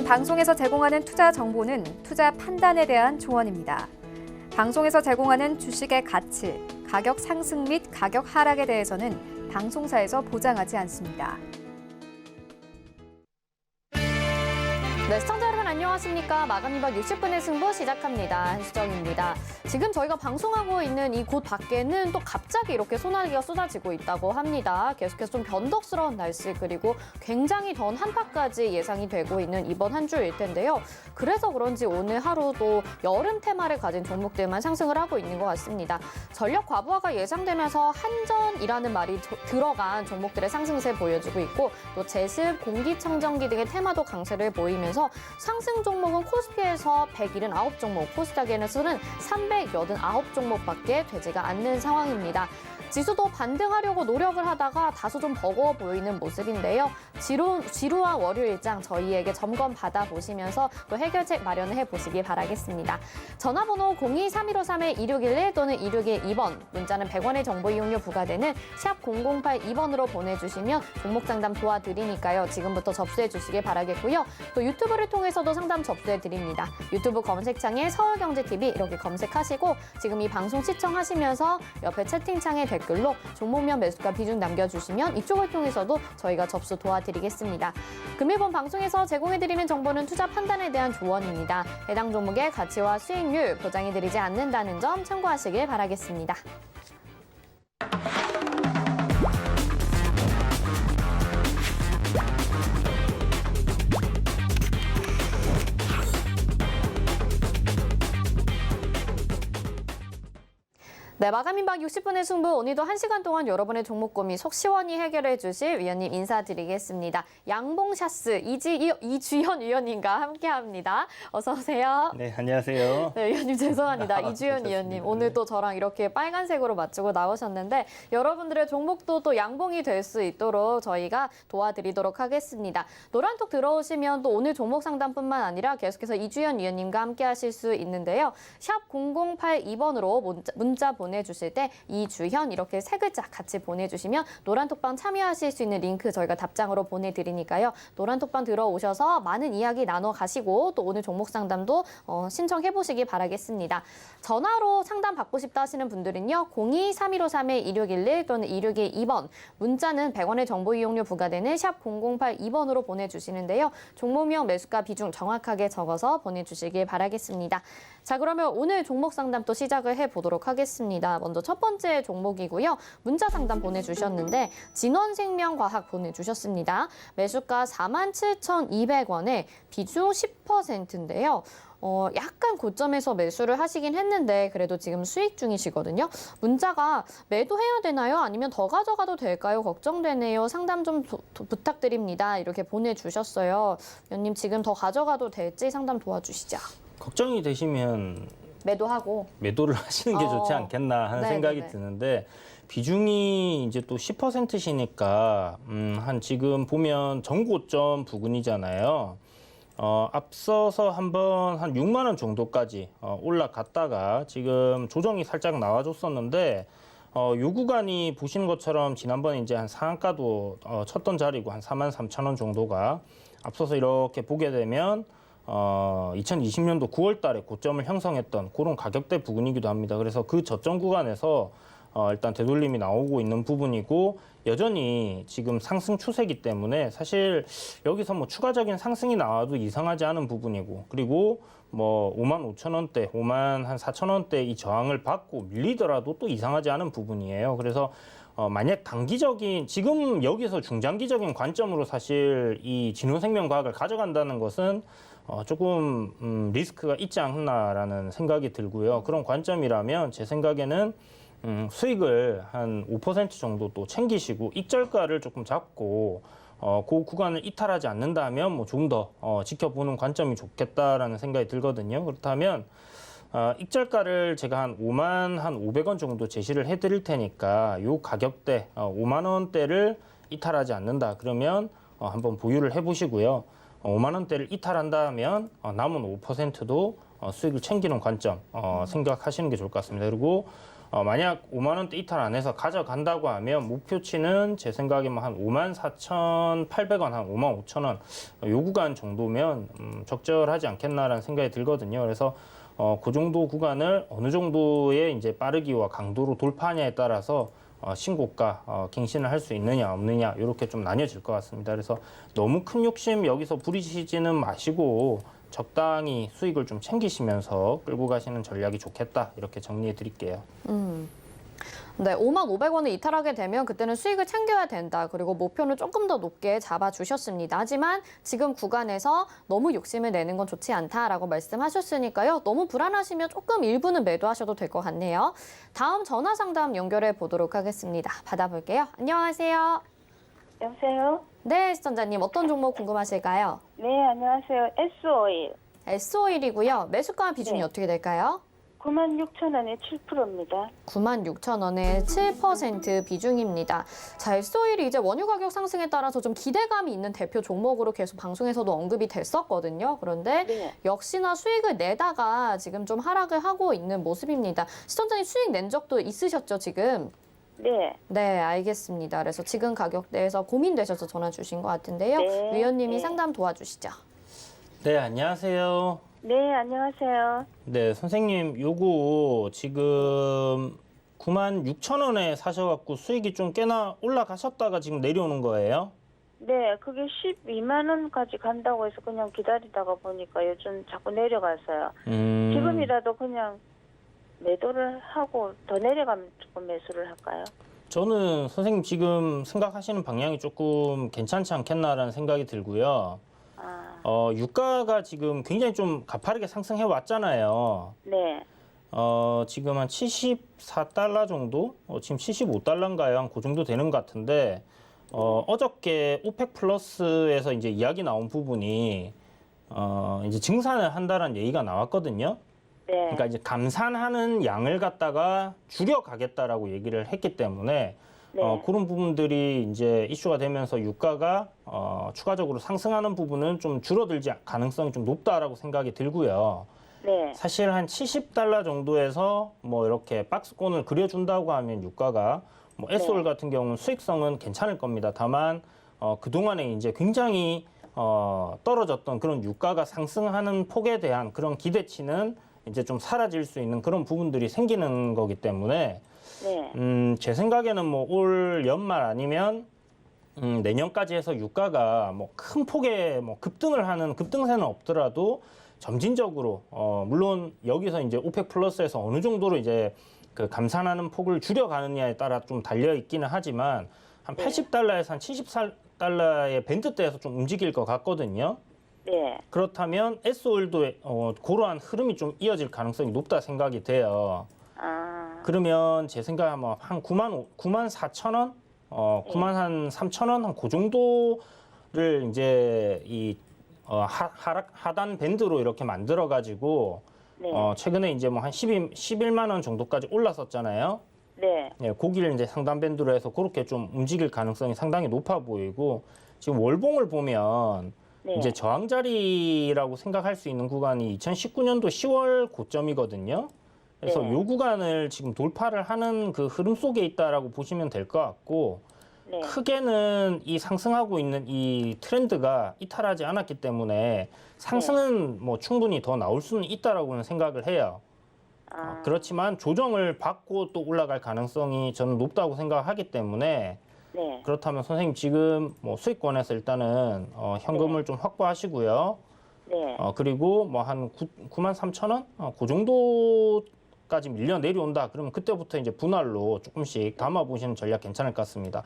방송에서 제공하는 투자 정보는 투자 판단에 대한 조언입니다. 방송에서 제공하는 주식의 가치, 가격 상승 및 가격 하락에 대해서는 방송사에서 보장하지 않습니다. 네, 시청자 여러분 안녕하십니까. 마감 2박 60분의 승부 시작합니다. 한수정입니다. 지금 저희가 방송하고 있는 이 곳 밖에는 또 갑자기 이렇게 소나기가 쏟아지고 있다고 합니다. 계속해서 좀 변덕스러운 날씨 그리고 굉장히 더운 한파까지 예상이 되고 있는 이번 한 주일 텐데요. 그래서 그런지 오늘 하루도 여름 테마를 가진 종목들만 상승을 하고 있는 것 같습니다. 전력 과부하가 예상되면서 한전이라는 말이 들어간 종목들의 상승세 보여주고 있고 또 제습, 공기청정기 등의 테마도 강세를 보이면서 상승 종목은 코스피에서 179 종목, 코스닥에서는 389 종목밖에 되지가 않는 상황입니다. 지수도 반등하려고 노력을 하다가 다소 좀 버거워 보이는 모습인데요. 지루한 월요일 일장 저희에게 점검 받아보시면서 또 해결책 마련을 해보시기 바라겠습니다. 전화번호 02-3153-2611 또는 2612번, 문자는 100원의 정보 이용료 부과되는 샵 0082번으로 보내주시면 종목 상담 도와드리니까요. 지금부터 접수해 주시길 바라겠고요. 또 유튜브를 통해서도 상담 접수해 드립니다. 유튜브 검색창에 서울경제TV 이렇게 검색하시고 지금 이 방송 시청하시면서 옆에 채팅창에 댓글로 종목명 매수가 비중 남겨주시면 이쪽을 통해서도 저희가 접수 도와드리겠습니다. 금일본 방송에서 제공해드리는 정보는 투자 판단에 대한 조언입니다. 해당 종목의 가치와 수익률 보장해드리지 않는다는 점 참고하시길 바라겠습니다. 네, 마감 2박 60분의 승부, 오늘도 1시간 동안 여러분의 종목 고민 속 시원히 해결해 주실 위원님 인사드리겠습니다. 양봉샤스 이주현 위원님과 함께합니다. 어서 오세요. 네, 안녕하세요. 네, 위원님 죄송합니다. 이주현 위원님, 오늘 또 저랑 이렇게 빨간색으로 맞추고 나오셨는데 여러분들의 종목도 또 양봉이 될 수 있도록 저희가 도와드리도록 하겠습니다. 노란톡 들어오시면 또 오늘 종목 상담뿐만 아니라 계속해서 이주현 위원님과 함께 하실 수 있는데요. 샵 0082번으로 문자 보내주실 때 이주현 이렇게 세 글자 같이 보내주시면 노란톡방 참여하실 수 있는 링크 저희가 답장으로 보내드리니까요. 노란톡방 들어오셔서 많은 이야기 나눠가시고 또 오늘 종목 상담도 신청해보시기 바라겠습니다. 전화로 상담 받고 싶다 하시는 분들은요. 02-3153-2611 또는 2612번, 문자는 100원의 정보 이용료 부과되는 샵 0082번으로 보내주시는데요. 종목명 매수가 비중 정확하게 적어서 보내주시길 바라겠습니다. 자, 그러면 오늘 종목 상담 또 시작을 해보도록 하겠습니다. 먼저 첫 번째 종목이고요. 문자 상담 보내주셨는데 진원생명과학 보내주셨습니다. 매수가 47,200원에 비중 10%인데요. 약간 고점에서 매수를 하시긴 했는데 그래도 지금 수익 중이시거든요. 문자가 매도해야 되나요? 아니면 더 가져가도 될까요? 걱정되네요. 상담 좀 부탁드립니다. 이렇게 보내주셨어요. 위원님 지금 더 가져가도 될지 상담 도와주시죠. 걱정이 되시면 매도하고 매도를 하시는 게 좋지 않겠나 하는 생각이 드는데 비중이 이제 또 10%시니까 한 지금 보면 전고점 부근이잖아요. 앞서서 한번 한 6만 원 정도까지 올라갔다가 지금 조정이 살짝 나와줬었는데 요 구간이 보시는 것처럼 지난번에 이제 한 상한가도 쳤던 자리고 한 43,000원 정도가 앞서서 이렇게 보게 되면 2020년도 9월 달에 고점을 형성했던 그런 가격대 부근이기도 합니다. 그래서 그 저점 구간에서 일단 되돌림이 나오고 있는 부분이고 여전히 지금 상승 추세이기 때문에 사실 여기서 뭐 추가적인 상승이 나와도 이상하지 않은 부분이고 그리고 뭐 55,000원대, 54,000원대 이 저항을 받고 밀리더라도 또 이상하지 않은 부분이에요. 그래서 만약 단기적인 지금 여기서 중장기적인 관점으로 사실 이 진원생명과학을 가져간다는 것은 조금 리스크가 있지 않나라는 생각이 들고요. 그런 관점이라면 제 생각에는 수익을 한 5% 정도 또 챙기시고 익절가를 조금 잡고 그 구간을 이탈하지 않는다면 뭐 좀 더 지켜보는 관점이 좋겠다라는 생각이 들거든요. 그렇다면 익절가를 제가 한 5,500원 정도 제시를 해드릴 테니까 요 가격대 5만 원대를 이탈하지 않는다 그러면 한번 보유를 해보시고요. 5만 원대를 이탈한다면 남은 5%도 수익을 챙기는 관점 생각하시는 게 좋을 것 같습니다. 그리고 만약 5만 원대 이탈 안 해서 가져간다고 하면 목표치는 제 생각에 한 54,800원, 한 55,000원 요 구간 정도면 적절하지 않겠나라는 생각이 들거든요. 그래서 그 정도 구간을 어느 정도의 이제 빠르기와 강도로 돌파하냐에 따라서 신고가 갱신을 할 수 있느냐 없느냐 이렇게 좀 나뉘어질 것 같습니다. 그래서 너무 큰 욕심 여기서 부리시지는 마시고 적당히 수익을 좀 챙기시면서 끌고 가시는 전략이 좋겠다 이렇게 정리해 드릴게요. 네, 55,500원을 이탈하게 되면 그때는 수익을 챙겨야 된다. 그리고 목표는 조금 더 높게 잡아주셨습니다. 하지만 지금 구간에서 너무 욕심을 내는 건 좋지 않다라고 말씀하셨으니까요. 너무 불안하시면 조금 일부는 매도하셔도 될 것 같네요. 다음 전화 상담 연결해 보도록 하겠습니다. 받아볼게요. 안녕하세요. 여보세요? 네, 시청자님 어떤 종목 궁금하실까요? 네, 안녕하세요. S오일. S오일이고요. 매수가 비중이 네. 어떻게 될까요? 96,000원에 7%입니다. 96,000원에 7% 비중입니다. 자, S오일이 이제 원유 가격 상승에 따라서 좀 기대감이 있는 대표 종목으로 계속 방송에서도 언급이 됐었거든요. 그런데 네. 역시나 수익을 내다가 지금 좀 하락을 하고 있는 모습입니다. 시청자님 수익 낸 적도 있으셨죠, 지금? 네. 네, 알겠습니다. 그래서 지금 가격대에서 고민되셔서 전화 주신 것 같은데요. 네, 위원님이 네. 상담 도와주시죠. 네, 안녕하세요. 네, 안녕하세요. 네, 선생님 요거 지금 96,000원에 사셔갖고 수익이 좀 꽤나 올라가셨다가 지금 내려오는 거예요? 네, 그게 12만 원까지 간다고 해서 그냥 기다리다가 보니까 요즘 자꾸 내려가서요. 지금이라도 그냥 매도를 하고 더 내려가면 조금 매수를 할까요? 저는 선생님 지금 생각하시는 방향이 조금 괜찮지 않겠나라는 생각이 들고요. 유가가 지금 굉장히 좀 가파르게 상승해 왔잖아요. 네. 지금 한 74달러 정도? 지금 75달러인가요? 한 그 정도 되는 것 같은데, 어저께 오펙 플러스에서 이제 이야기 나온 부분이, 이제 증산을 한다는 얘기가 나왔거든요. 네. 그러니까 이제 감산하는 양을 갖다가 줄여가겠다라고 얘기를 했기 때문에 네. 그런 부분들이 이제 이슈가 되면서 유가가 추가적으로 상승하는 부분은 좀 줄어들지 가능성이 좀 높다라고 생각이 들고요. 네. 사실 한 70달러 정도에서 뭐 이렇게 박스권을 그려준다고 하면 유가가 뭐 S올 같은 경우는 수익성은 괜찮을 겁니다. 다만 그동안에 이제 굉장히 떨어졌던 그런 유가가 상승하는 폭에 대한 그런 기대치는 이제 좀 사라질 수 있는 그런 부분들이 생기는 거기 때문에 네. 제 생각에는 뭐 올 연말 아니면 내년까지 해서 유가가 뭐 큰 폭의 뭐 급등을 하는 급등세는 없더라도 점진적으로 물론 여기서 이제 오펙 플러스에서 어느 정도로 이제 그 감산하는 폭을 줄여가느냐에 따라 좀 달려 있기는 하지만 한 80달러에서 한 74달러의 밴드대에서 좀 움직일 것 같거든요. 네. 그렇다면 S오일도 그러한 흐름이 좀 이어질 가능성이 높다 생각이 돼요. 그러면 제 생각하면 한 94,000원, 93,000원 한 그 정도를 이제 이 하단 밴드로 이렇게 만들어 가지고 네. 최근에 이제 뭐 한 11만 원 정도까지 올랐었잖아요. 네. 네, 고기를 이제 상단 밴드로 해서 그렇게 좀 움직일 가능성이 상당히 높아 보이고 지금 월봉을 보면 네. 이제 저항 자리라고 생각할 수 있는 구간이 2019년도 10월 고점이거든요. 그래서 네. 이 구간을 지금 돌파를 하는 그 흐름 속에 있다라고 보시면 될 것 같고 네. 크게는 이 상승하고 있는 이 트렌드가 이탈하지 않았기 때문에 상승은 뭐 충분히 더 나올 수는 있다라고는 생각을 해요. 그렇지만 조정을 받고 또 올라갈 가능성이 저는 높다고 생각하기 때문에 네. 그렇다면 선생님 지금 뭐 수익권에서 일단은 현금을 좀 확보하시고요. 네. 그리고 뭐 한 93,000원? 그 정도까지 밀려 내려온다. 그러면 그때부터 이제 분할로 조금씩 담아 보시는 전략 괜찮을 것 같습니다.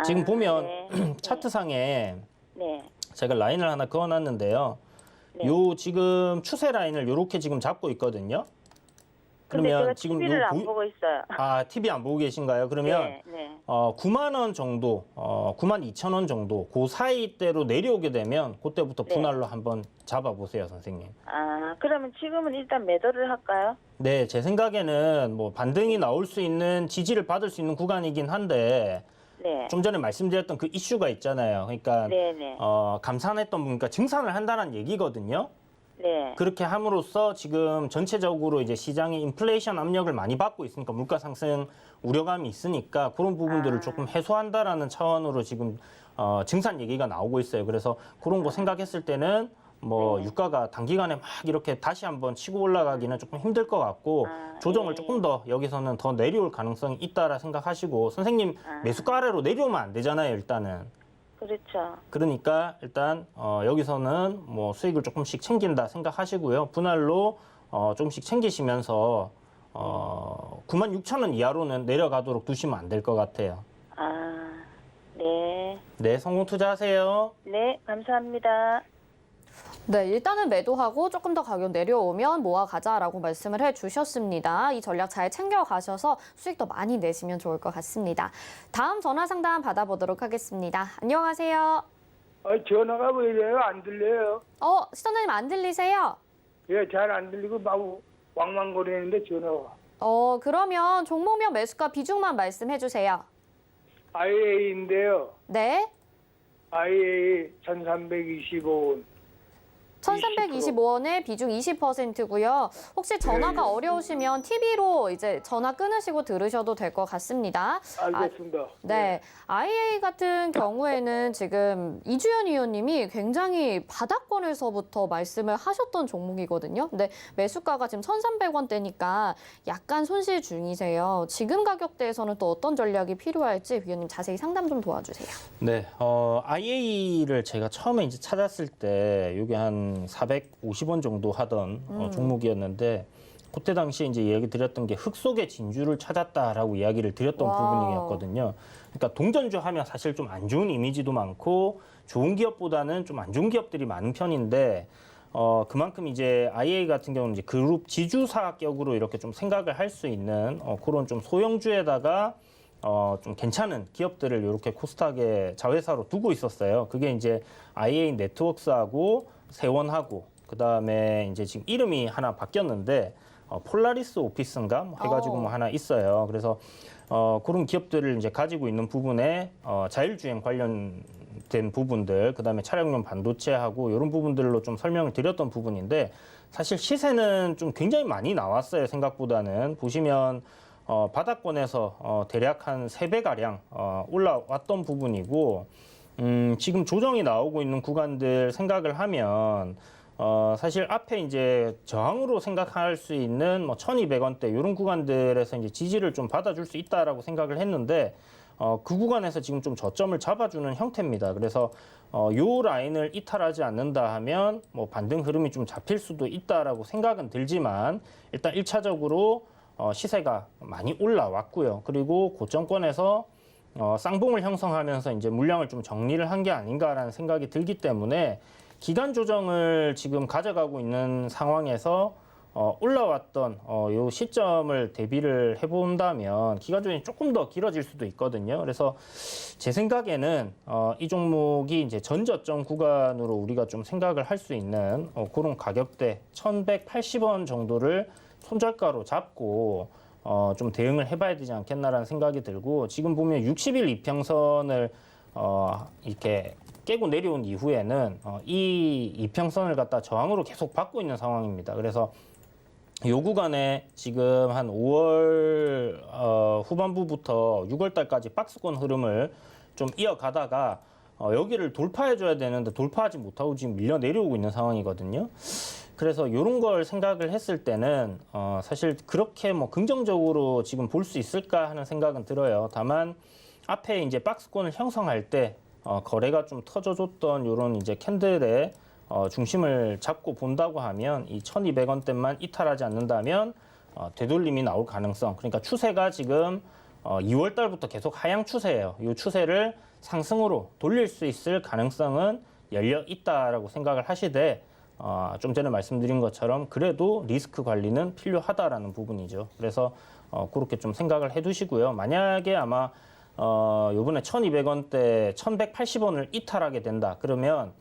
지금 보면 네. 차트상에 네. 제가 라인을 하나 그어놨는데요. 네. 요 지금 추세 라인을 요렇게 지금 잡고 있거든요. 근데 제가 그러면 지금 TV를 요 안 보고 있어요. TV 안 보고 계신가요? 그러면 네. 네. 9만 원 정도, 9만 2천 원 정도 그 사이대로 내려오게 되면 그때부터 네. 분할로 한번 잡아보세요, 선생님. 그러면 지금은 일단 매도를 할까요? 네, 제 생각에는 뭐 반등이 나올 수 있는 지지를 받을 수 있는 구간이긴 한데 네. 좀 전에 말씀드렸던 그 이슈가 있잖아요. 그러니까 네네. 감산했던 분, 그러니까 증산을 한다는 얘기거든요. 네. 그렇게 함으로써 지금 전체적으로 이제 시장의 인플레이션 압력을 많이 받고 있으니까 물가 상승 우려감이 있으니까 그런 부분들을 조금 해소한다라는 차원으로 지금 증산 얘기가 나오고 있어요. 그래서 그런 거 생각했을 때는 뭐 유가가 단기간에 막 이렇게 다시 한번 치고 올라가기는 조금 힘들 것 같고 조정을 조금 더 여기서는 더 내려올 가능성이 있다라 생각하시고 선생님 매수가 아래로 내려오면 안 되잖아요, 일단은. 그렇죠. 그러니까 일단 여기서는 뭐 수익을 조금씩 챙긴다 생각하시고요. 분할로 조금씩 챙기시면서 96,000원 이하로는 내려가도록 두시면 안 될 것 같아요. 네. 네, 성공 투자하세요. 네, 감사합니다. 네, 일단은 매도하고 조금 더 가격 내려오면 모아가자라고 말씀을 해주셨습니다. 이 전략 잘 챙겨가셔서 수익 더 많이 내시면 좋을 것 같습니다. 다음 전화 상담 받아보도록 하겠습니다. 안녕하세요. 전화가 왜 이래요? 안 들려요? 시청자님 안 들리세요? 예, 잘 안 들리고 막 왕왕거리는데 전화가. 그러면 종목명 매수가 비중만 말씀해 주세요. IA인데요. 네, IA 1325원. 1,325원에 비중 20%고요. 혹시 전화가 어려우시면 TV로 이제 전화 끊으시고 들으셔도 될 것 같습니다. 알겠습니다. 네, IA 같은 경우에는 지금 이주연 의원님이 굉장히 바닥권에서부터 말씀을 하셨던 종목이거든요. 근데 매수가가 지금 1,300원대니까 약간 손실 중이세요. 지금 가격대에서는 또 어떤 전략이 필요할지 위원님 자세히 상담 좀 도와주세요. 네, IA를 제가 처음에 이제 찾았을 때 이게 한 450원 정도 하던 종목이었는데 그때 당시에 이제 이야기 드렸던 게 흙 속의 진주를 찾았다라고 이야기를 드렸던 부분이었거든요. 그러니까 동전주 하면 사실 좀 안 좋은 이미지도 많고 좋은 기업보다는 좀 안 좋은 기업들이 많은 편인데 그만큼 이제 IA 같은 경우는 이제 그룹 지주사격으로 이렇게 좀 생각을 할 수 있는 그런 좀 소형주에다가 좀 괜찮은 기업들을 이렇게 코스닥에 자회사로 두고 있었어요. 그게 이제 IA 네트워크스하고 세원하고 그다음에 이제 지금 이름이 하나 바뀌었는데 폴라리스 오피스인가 뭐 해가지고 뭐 하나 있어요. 그래서 그런 기업들을 이제 가지고 있는 부분에 자율주행 관련된 부분들, 그다음에 차량용 반도체하고 이런 부분들로 좀 설명을 드렸던 부분인데 사실 시세는 좀 굉장히 많이 나왔어요. 생각보다는 보시면 바닥권에서 대략 한 3배가량 올라왔던 부분이고 지금 조정이 나오고 있는 구간들 생각을 하면 사실 앞에 이제 저항으로 생각할 수 있는 뭐 1,200원대 이런 구간들에서 이제 지지를 좀 받아줄 수 있다라고 생각을 했는데 그 구간에서 지금 좀 저점을 잡아주는 형태입니다. 그래서 요 라인을 이탈하지 않는다 하면 뭐 반등 흐름이 좀 잡힐 수도 있다라고 생각은 들지만 일단 1차적으로 시세가 많이 올라왔고요. 그리고 고점권에서 쌍봉을 형성하면서 이제 물량을 좀 정리를 한 게 아닌가라는 생각이 들기 때문에 기간 조정을 지금 가져가고 있는 상황에서 올라왔던 요 시점을 대비를 해본다면 기간 조정이 조금 더 길어질 수도 있거든요. 그래서 제 생각에는 이 종목이 이제 전저점 구간으로 우리가 좀 생각을 할 수 있는 그런 가격대 1,180원 정도를 손절가로 잡고 좀 대응을 해봐야 되지 않겠나라는 생각이 들고 지금 보면 60일 이평선을 이렇게 깨고 내려온 이후에는 이 이평선을 갖다 저항으로 계속 받고 있는 상황입니다. 그래서 요 구간에 지금 한 5월 후반부부터 6월 달까지 박스권 흐름을 좀 이어가다가 여기를 돌파해줘야 되는데 돌파하지 못하고 지금 밀려 내려오고 있는 상황이거든요. 그래서 이런 걸 생각을 했을 때는 사실 그렇게 뭐 긍정적으로 지금 볼 수 있을까 하는 생각은 들어요. 다만 앞에 이제 박스권을 형성할 때 거래가 좀 터져줬던 이런 이제 캔들의 중심을 잡고 본다고 하면 이 1,200원대만 이탈하지 않는다면 되돌림이 나올 가능성. 그러니까 추세가 지금 2월 달부터 계속 하향 추세예요. 이 추세를 상승으로 돌릴 수 있을 가능성은 열려 있다라고 생각을 하시되 좀 전에 말씀드린 것처럼 그래도 리스크 관리는 필요하다라는 부분이죠. 그래서 그렇게 좀 생각을 해두시고요. 만약에 아마 요번에 1,200원대 1,180원을 이탈하게 된다. 그러면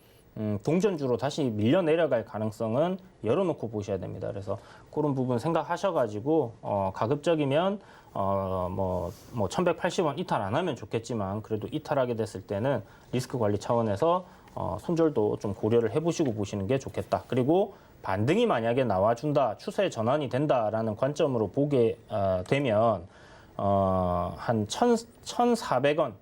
동전주로 다시 밀려 내려갈 가능성은 열어놓고 보셔야 됩니다. 그래서 그런 부분 생각하셔가지고 가급적이면 뭐 1,180원 이탈 안 하면 좋겠지만 그래도 이탈하게 됐을 때는 리스크 관리 차원에서 손절도 좀 고려를 해보시고 보시는 게 좋겠다. 그리고 반등이 만약에 나와준다, 추세 전환이 된다라는 관점으로 보게 되면 한 1,400원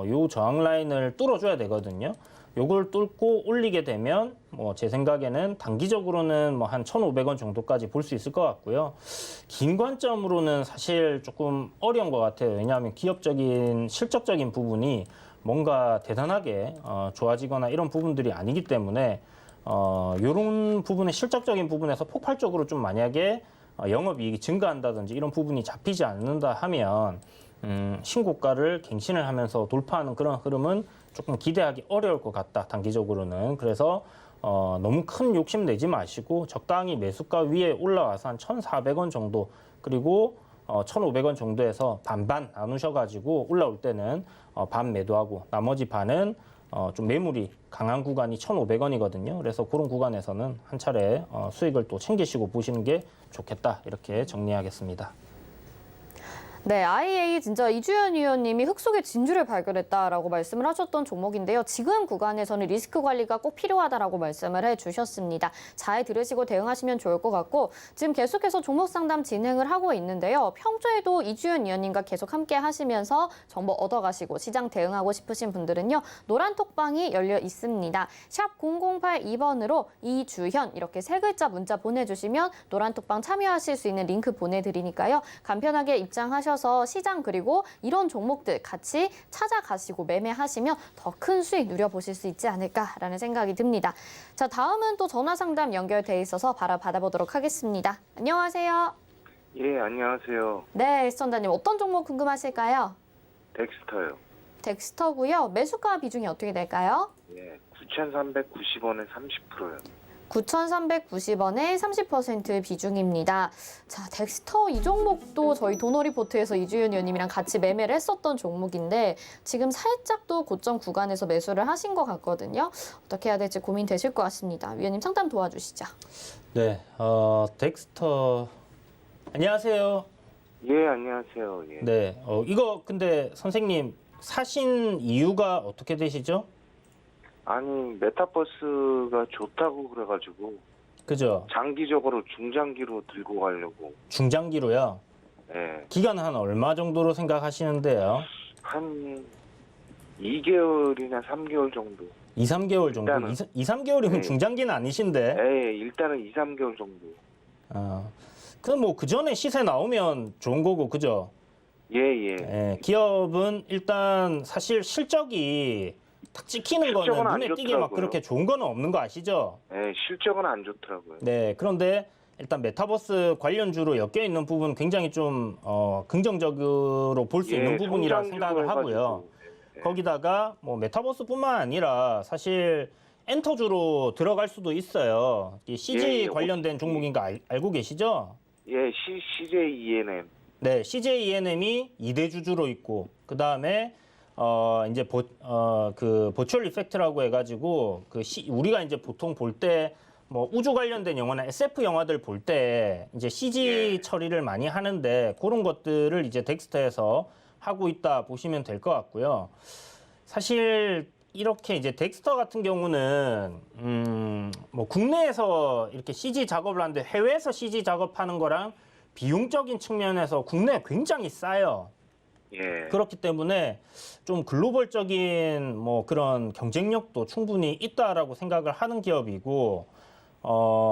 요 저항 라인을 뚫어줘야 되거든요. 요걸 뚫고 올리게 되면 뭐 제 생각에는 단기적으로는 뭐 한 1,500원 정도까지 볼 수 있을 것 같고요. 긴 관점으로는 사실 조금 어려운 것 같아요. 왜냐하면 기업적인 실적적인 부분이 뭔가 대단하게 좋아지거나 이런 부분들이 아니기 때문에 이런 부분의 실적적인 부분에서 폭발적으로 좀 만약에 영업이익이 증가한다든지 이런 부분이 잡히지 않는다 하면 신고가를 갱신을 하면서 돌파하는 그런 흐름은 조금 기대하기 어려울 것 같다, 단기적으로는. 그래서 너무 큰 욕심 내지 마시고 적당히 매수가 위에 올라와서 한 1,400원 정도, 그리고 1,500원 정도에서 반반 나누셔가지고 올라올 때는 반 매도하고 나머지 반은 좀 매물이 강한 구간이 1,500원이거든요. 그래서 그런 구간에서는 한 차례 수익을 또 챙기시고 보시는 게 좋겠다, 이렇게 정리하겠습니다. 네, IA 진짜 이주연 위원님이 흙 속에 진주를 발견했다라고 말씀을 하셨던 종목인데요. 지금 구간에서는 리스크 관리가 꼭 필요하다라고 말씀을 해주셨습니다. 잘 들으시고 대응하시면 좋을 것 같고, 지금 계속해서 종목 상담 진행을 하고 있는데요. 평소에도 이주연 위원님과 계속 함께 하시면서 정보 얻어가시고 시장 대응하고 싶으신 분들은요, 노란 톡방이 열려 있습니다. 샵 0082번으로 이주현 이렇게 세 글자 문자 보내주시면 노란 톡방 참여하실 수 있는 링크 보내드리니까요. 간편하게 입장하셔서 시장 그리고 이런 종목들 같이 찾아가시고 매매하시면 더 큰 수익 누려보실 수 있지 않을까라는 생각이 듭니다. 자, 다음은 또 전화 상담 연결돼 있어서 바로 받아보도록 하겠습니다. 안녕하세요. 예, 안녕하세요. 네, 시청자님 어떤 종목 궁금하실까요? 덱스터요. 덱스터고요. 매수가 비중이 어떻게 될까요? 예, 9,390원에 30%요. 9,390원에 30% 비중입니다. 자, 덱스터 이 종목도 저희 도너리포트에서 이주연 의원님이랑 같이 매매를 했었던 종목인데 지금 살짝 또 고점 구간에서 매수를 하신 것 같거든요. 어떻게 해야 될지 고민되실 것 같습니다. 위원님 상담 도와주시죠. 네, 덱스터 안녕하세요. 예, 안녕하세요. 예. 네, 이거 근데 선생님 사신 이유가 어떻게 되시죠? 아니, 메타버스가 좋다고 그래가지고 그죠? 장기적으로 중장기로 들고 가려고. 중장기로요. 예, 기간 한 얼마 정도로 생각하시는데요? 한 2개월이나 3개월 정도. 2, 3개월 정도? 일단은. 2, 3개월이면 네. 중장기는 아니신데. 예, 일단은 2, 3개월 정도. 그럼 뭐 그 전에 시세 나오면 좋은 거고, 그죠? 예, 예. 예, 기업은 일단 사실 실적이 딱 찍히는 거는 실적은 안 눈에 띄게 막 좋더라고요. 그렇게 좋은 거는 없는 거 아시죠? 예, 실적은 안 좋더라고요. 네, 그런데 일단 메타버스 관련주로 엮여 있는 부분 굉장히 좀 긍정적으로 볼 수 있는 부분이라 성장주로 생각을 하고요. 해가지고. 예. 거기다가 뭐 메타버스뿐만 아니라 사실 엔터주로 들어갈 수도 있어요. 이 CJ 예, 관련된 종목인 거 알고 계시죠? 예, CJ ENM. 네, CJ ENM이 2대 주주로 있고, 그 다음에 이제 그 버추얼 이펙트라고 해가지고 우리가 이제 보통 볼 때 뭐 우주 관련된 영화나 SF 영화들 볼 때 이제 CG 처리를 많이 하는데 그런 것들을 이제 덱스터에서 하고 있다 보시면 될 것 같고요. 사실 이렇게 이제 덱스터 같은 경우는 뭐 국내에서 이렇게 CG 작업을 하는데 해외에서 CG 작업하는 거랑 비용적인 측면에서 국내에 굉장히 싸요. 예. 그렇기 때문에 좀 글로벌적인 뭐 그런 경쟁력도 충분히 있다라고 생각을 하는 기업이고,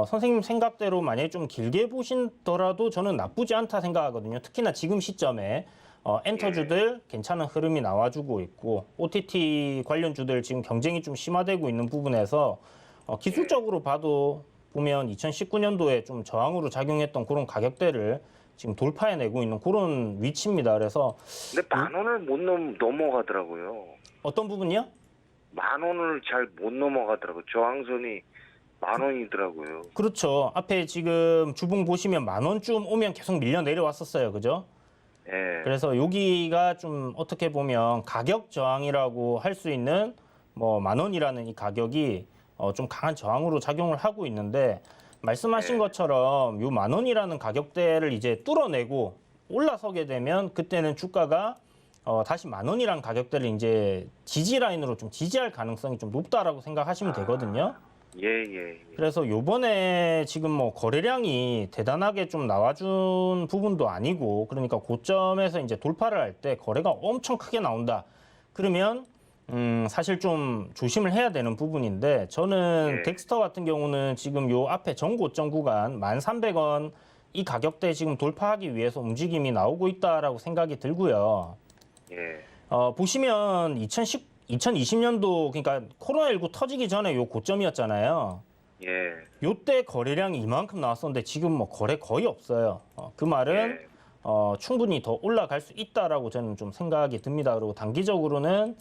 선생님 생각대로 만약에 좀 길게 보신더라도 저는 나쁘지 않다 생각하거든요. 특히나 지금 시점에 엔터주들 괜찮은 흐름이 나와주고 있고, OTT 관련주들 지금 경쟁이 좀 심화되고 있는 부분에서 기술적으로 봐도 보면 2019년도에 좀 저항으로 작용했던 그런 가격대를 지금 돌파해내고 있는 그런 위치입니다. 그래서 근데 10,000원을 못 넘어가더라고요. 어떤 부분이요? 10,000원을 잘 못 넘어가더라고요. 저항선이 10,000원이더라고요. 그렇죠. 앞에 지금 주봉 보시면 10,000원쯤 오면 계속 밀려 내려왔었어요. 그죠? 예. 그래서 여기가 좀 어떻게 보면 가격 저항이라고 할 수 있는 뭐 10,000원이라는 이 가격이 좀 강한 저항으로 작용을 하고 있는데, 말씀하신 것처럼 요 10,000원이라는 가격대를 이제 뚫어내고 올라서게 되면 그때는 주가가 다시 10,000원이라는 가격대를 이제 지지 라인으로 좀 지지할 가능성이 좀 높다라고 생각하시면 되거든요. 예. 그래서 요번에 지금 뭐 거래량이 대단하게 좀 나와준 부분도 아니고, 그러니까 고점에서 이제 돌파를 할 때 거래가 엄청 크게 나온다. 그러면 사실 좀 조심을 해야 되는 부분인데, 저는 예. 덱스터 같은 경우는 지금 요 앞에 전고점 구간 1,300원 이 가격대 지금 돌파하기 위해서 움직임이 나오고 있다라고 생각이 들고요. 예. 보시면 2020년도 그러니까 코로나19 터지기 전에 요 고점이었잖아요. 예. 요때 거래량이 이만큼 나왔었는데 지금 뭐 거래 거의 없어요. 그 말은 예. 충분히 더 올라갈 수 있다라고 저는 좀 생각이 듭니다. 그리고 단기적으로는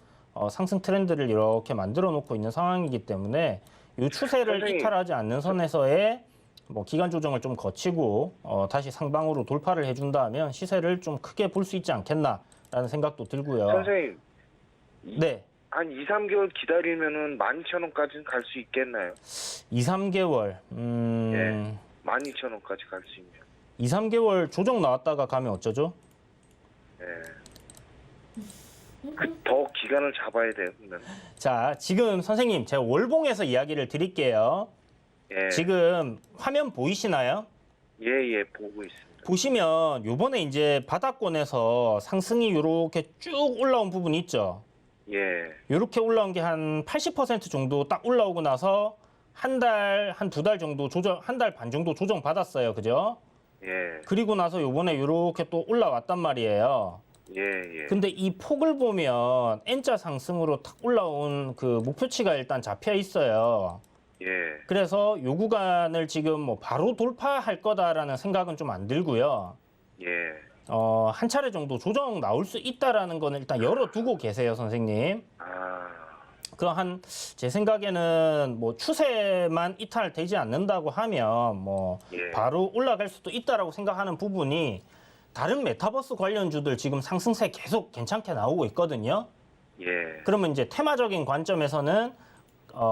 상승 트렌드를 이렇게 만들어 놓고 있는 상황이기 때문에 이 추세를 선생님. 이탈하지 않는 선에서의 뭐 기간 조정을 좀 거치고 다시 상방으로 돌파를 해준다면 시세를 좀 크게 볼 수 있지 않겠나라는 생각도 들고요. 선생님, 네, 한 2, 3개월 기다리면은 12,000원까지는 갈 수 있겠나요? 2, 3개월. 예. 12,000원까지 갈 수 있면. 2, 3개월 조정 나왔다가 가면 어쩌죠? 예. 더 기간을 잡아야 돼요, 그러면. 자, 지금 선생님 제가 월봉에서 이야기를 드릴게요. 예. 지금 화면 보이시나요? 예, 보고 있습니다. 보시면 요번에 이제 바닥권에서 상승이 이렇게 쭉 올라온 부분이 있죠. 예. 이렇게 올라온 게 한 80% 정도 딱 올라오고 나서 한 달, 한 두 달 정도 한 달 반 정도 조정 받았어요. 그죠? 예. 그리고 나서 요번에 이렇게 또 올라왔단 말이에요. 예. 근데 이 폭을 보면 N자 상승으로 탁 올라온 그 목표치가 일단 잡혀 있어요. 예. 그래서 요 구간을 지금 뭐 바로 돌파할 거다라는 생각은 좀 안 들고요. 예. 한 차례 정도 조정 나올 수 있다라는 거는 일단 열어두고 계세요, 선생님. 그 제 생각에는 뭐 추세만 이탈되지 않는다고 하면 뭐 예. 바로 올라갈 수도 있다라고 생각하는 부분이 다른 메타버스 관련주들 지금 상승세 계속 괜찮게 나오고 있거든요. 예. 그러면 이제 테마적인 관점에서는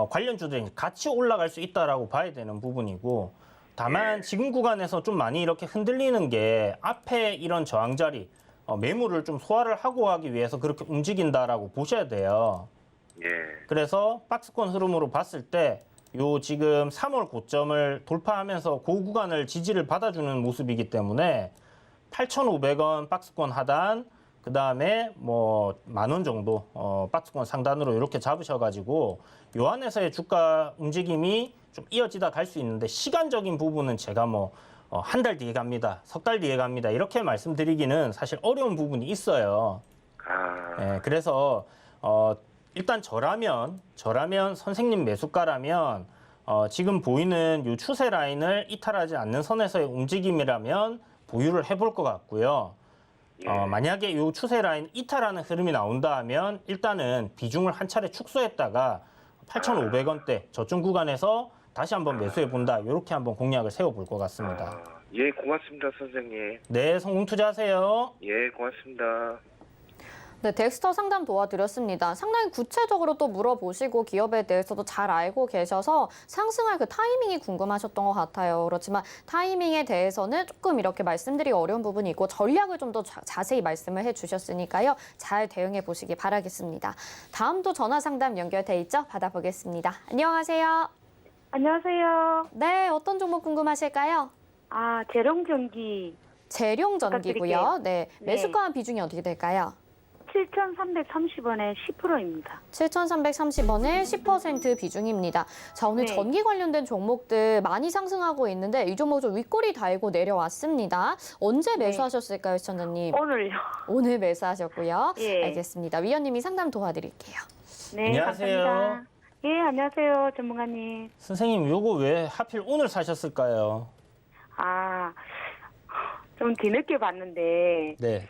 관련주들이 같이 올라갈 수 있다라고 봐야 되는 부분이고, 다만 지금 구간에서 좀 많이 이렇게 흔들리는 게 앞에 이런 저항 자리, 매물을 좀 소화를 하고 하기 위해서 그렇게 움직인다라고 보셔야 돼요. 예. 그래서 박스권 흐름으로 봤을 때 요 지금 3월 고점을 돌파하면서 그 구간을 지지를 받아주는 모습이기 때문에 8,500원 박스권 하단, 그 다음에 뭐 10,000원 정도 박스권 상단으로 이렇게 잡으셔가지고 요 안에서의 주가 움직임이 좀 이어지다 갈 수 있는데, 시간적인 부분은 제가 뭐 한 달 뒤에 갑니다, 석 달 뒤에 갑니다 이렇게 말씀드리기는 사실 어려운 부분이 있어요. 예, 그래서 일단 저라면 선생님 매수가라면 지금 보이는 요 추세 라인을 이탈하지 않는 선에서의 움직임이라면 보유를 해볼 것 같고요. 만약에 요 추세 라인 이탈하는 흐름이 나온다 하면 일단은 비중을 한 차례 축소했다가 8,500원대 저점 구간에서 다시 한번 매수해 본다, 이렇게 한번 공략을 세워볼 것 같습니다. 예, 고맙습니다, 선생님. 네, 성공 투자하세요. 예, 고맙습니다. 네, 덱스터 상담 도와드렸습니다. 상당히 구체적으로 또 물어보시고 기업에 대해서도 잘 알고 계셔서 상승할 그 타이밍이 궁금하셨던 것 같아요. 그렇지만 타이밍에 대해서는 조금 이렇게 말씀드리기 어려운 부분이 있고 전략을 좀 더 자세히 말씀을 해주셨으니까요. 잘 대응해 보시기 바라겠습니다. 다음도 전화 상담 연결돼 있죠? 받아보겠습니다. 안녕하세요. 안녕하세요. 네, 어떤 종목 궁금하실까요? 재룡전기 재룡전기고요. 네, 네. 매수가 비중이 어떻게 될까요? 7,330원에 10%입니다. 7,330원에 10% 비중입니다. 자, 오늘 네. 전기 관련된 종목들 많이 상승하고 있는데 이 종목 좀 윗꼬리 달고 내려왔습니다. 언제 네. 매수하셨을까요, 시청자님? 오늘요. 오늘 매수하셨고요. 예. 알겠습니다. 위원님이 상담 도와드릴게요. 네, 안녕하세요. 감사합니다. 예, 안녕하세요, 전문가님. 선생님, 요거 왜 하필 오늘 사셨을까요? 좀 뒤늦게 봤는데, 네.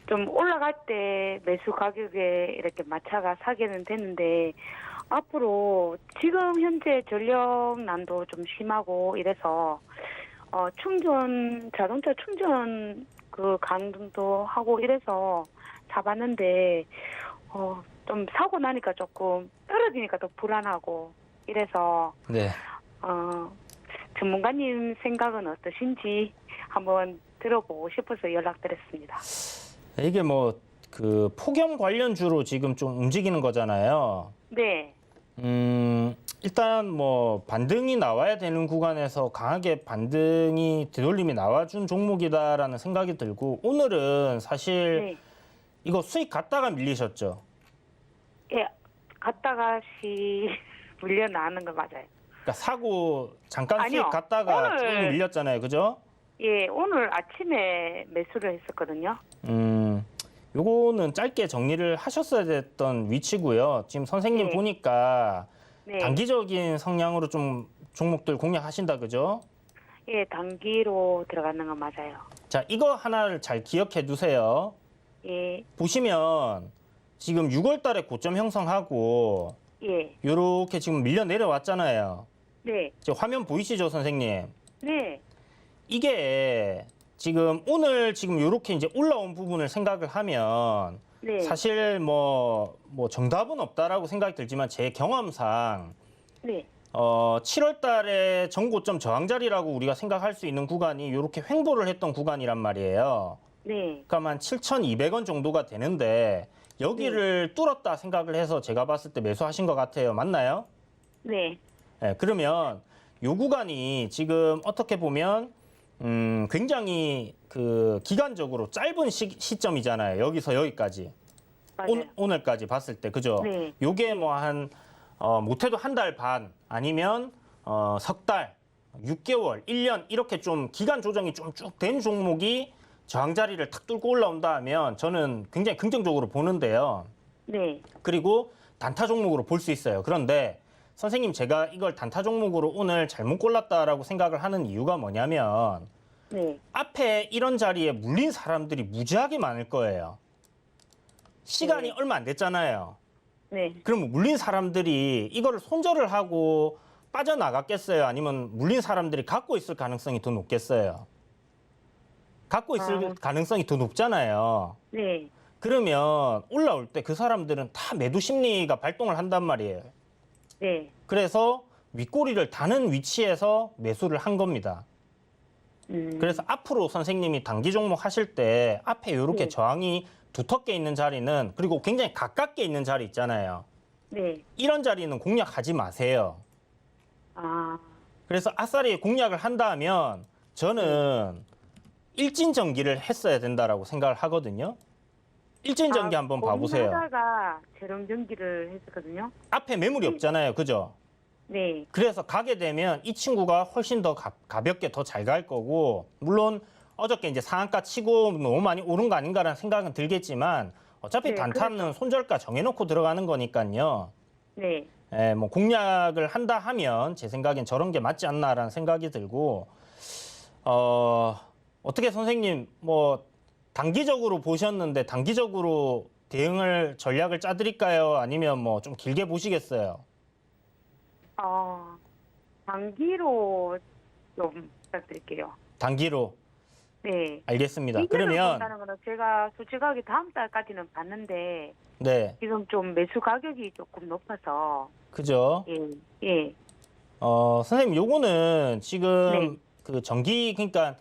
좀 올라갈 때 매수 가격에 이렇게 맞춰가 사게는 되는데, 앞으로 지금 현재 전력난도 좀 심하고 이래서, 자동차 충전 그 강도 하고 이래서 잡았는데, 좀 사고 나니까 조금 떨어지니까 더 불안하고 이래서, 네. 전문가님 생각은 어떠신지 한번 들어보고 싶어서 연락드렸습니다. 이게 뭐 그 폭염 관련주로 지금 좀 움직이는 거잖아요. 네. 일단 뭐 반등이 나와야 되는 구간에서 강하게 반등이 되돌림이 나와준 종목이다라는 생각이 들고 오늘은 사실 네. 이거 수익 갔다가 밀리셨죠? 예, 갔다가시 물려나는 거 맞아요. 그러니까 사고 잠깐 아니요. 수익 갔다가 오늘- 쭉 밀렸잖아요, 그죠? 예, 오늘 아침에 매수를 했었거든요. 요거는 짧게 정리를 하셨어야 됐던 위치고요. 지금 선생님 네. 보니까 네. 단기적인 성향으로 좀 종목들 공략하신다, 그죠? 예, 단기로 들어가는 거 맞아요. 자, 이거 하나를 잘 기억해 두세요. 예, 보시면 지금 6월 달에 고점 형성하고 예, 요렇게 지금 밀려 내려왔잖아요. 네, 지금 화면 보이시죠, 선생님? 네, 이게 지금 오늘 지금 요렇게 이제 올라온 부분을 생각을 하면 네, 사실 뭐 정답은 없다라고 생각이 들지만 제 경험상 네, 7월 달에 전고점 저항 자리라고 우리가 생각할 수 있는 구간이 이렇게 횡보를 했던 구간이란 말이에요. 네, 그러니까 한 7,200원 정도가 되는데 여기를 뚫었다 생각을 해서 제가 봤을 때 매수하신 것 같아요. 맞나요? 네, 네, 그러면 요 구간이 지금 어떻게 보면 굉장히 그 기간적으로 짧은 시점이잖아요. 여기서 여기까지. 맞아요. 오늘까지 봤을 때 그죠? 네. 요게 뭐 한 못해도 한 달 반 아니면 석 달, 6개월, 1년 이렇게 좀 기간 조정이 좀 쭉 된 종목이 저항 자리를 탁 뚫고 올라온다 하면 저는 굉장히 긍정적으로 보는데요. 네, 그리고 단타 종목으로 볼 수 있어요. 그런데 선생님 제가 이걸 단타 종목으로 오늘 잘못 골랐다라고 생각을 하는 이유가 뭐냐면 네, 앞에 이런 자리에 물린 사람들이 무지하게 많을 거예요. 시간이 네. 얼마 안 됐잖아요. 네. 그럼 물린 사람들이 이거를 손절을 하고 빠져나갔겠어요? 아니면 물린 사람들이 갖고 있을 가능성이 더 높겠어요? 갖고 있을 가능성이 더 높잖아요. 네, 그러면 올라올 때 그 사람들은 다 매도 심리가 발동을 한단 말이에요. 네, 그래서 윗꼬리를 다는 위치에서 매수를 한 겁니다. 그래서 앞으로 선생님이 단기 종목 하실 때 앞에 이렇게 네. 저항이 두텁게 있는 자리는 그리고 굉장히 가깝게 있는 자리 있잖아요. 네, 이런 자리는 공략하지 마세요. 아, 그래서 아싸리 공략을 한다 하면 저는 일진전기를 했어야 된다라고 생각을 하거든요. 일진전기 한번 봐보세요. 하다가 재롱전기를 했었거든요. 앞에 매물이 없잖아요. 그죠? 네, 그래서 가게 되면 이 친구가 훨씬 더 가볍게 더 잘 갈 거고 물론 어저께 이제 상한가 치고 너무 많이 오른 거 아닌가라는 생각은 들겠지만 어차피 네, 단타는 손절가 정해놓고 들어가는 거니까요. 네, 뭐 공략을 한다 하면 제 생각엔 저런 게 맞지 않나라는 생각이 들고 어떻게 선생님 뭐 단기적으로 보셨는데 단기적으로 대응을 전략을 짜드릴까요? 아니면 뭐 좀 길게 보시겠어요? 단기로 좀 부탁드릴게요. 단기로 네. 알겠습니다. 이견을 그러면 본다는 거는 제가 솔직하게 다음 달까지는 봤는데 네 지금 좀 매수 가격이 조금 높아서 그죠? 예, 예, 선생님 요거는 지금 네. 그 전기 그러니까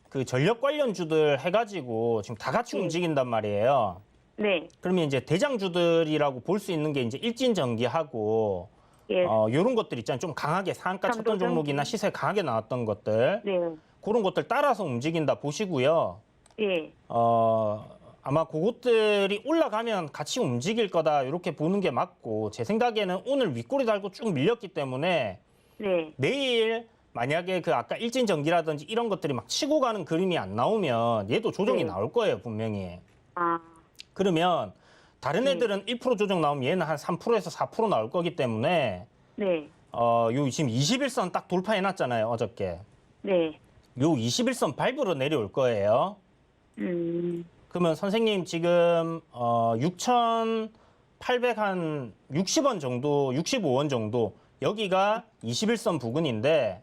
그 전력 관련주들 해가지고 지금 다 같이 네. 움직인단 말이에요. 네, 그러면 이제 대장주들이라고 볼 수 있는 게 이제 일진전기하고 예, 요런 것들 있잖아요. 좀 강하게 상한가 쳤던 삼도전기. 종목이나 시세 강하게 나왔던 것들 네, 그런 것들 따라서 움직인다 보시고요. 예, 아마 그것들이 올라가면 같이 움직일 거다 이렇게 보는 게 맞고 제 생각에는 오늘 윗꼬리 달고 쭉 밀렸기 때문에 네, 내일 만약에 그 아까 일진전기라든지 이런 것들이 막 치고 가는 그림이 안 나오면 얘도 조정이 네. 나올 거예요 분명히. 아, 그러면 다른 네. 애들은 1% 조정 나오면 얘는 한 3%에서 4% 나올 거기 때문에 네, 요 지금 21선 딱 돌파해 놨잖아요 어저께. 네, 요 21선 밟으러 내려올 거예요. 그러면 선생님 지금 6,800 한 60원 정도, 65원 정도 여기가 21선 부근인데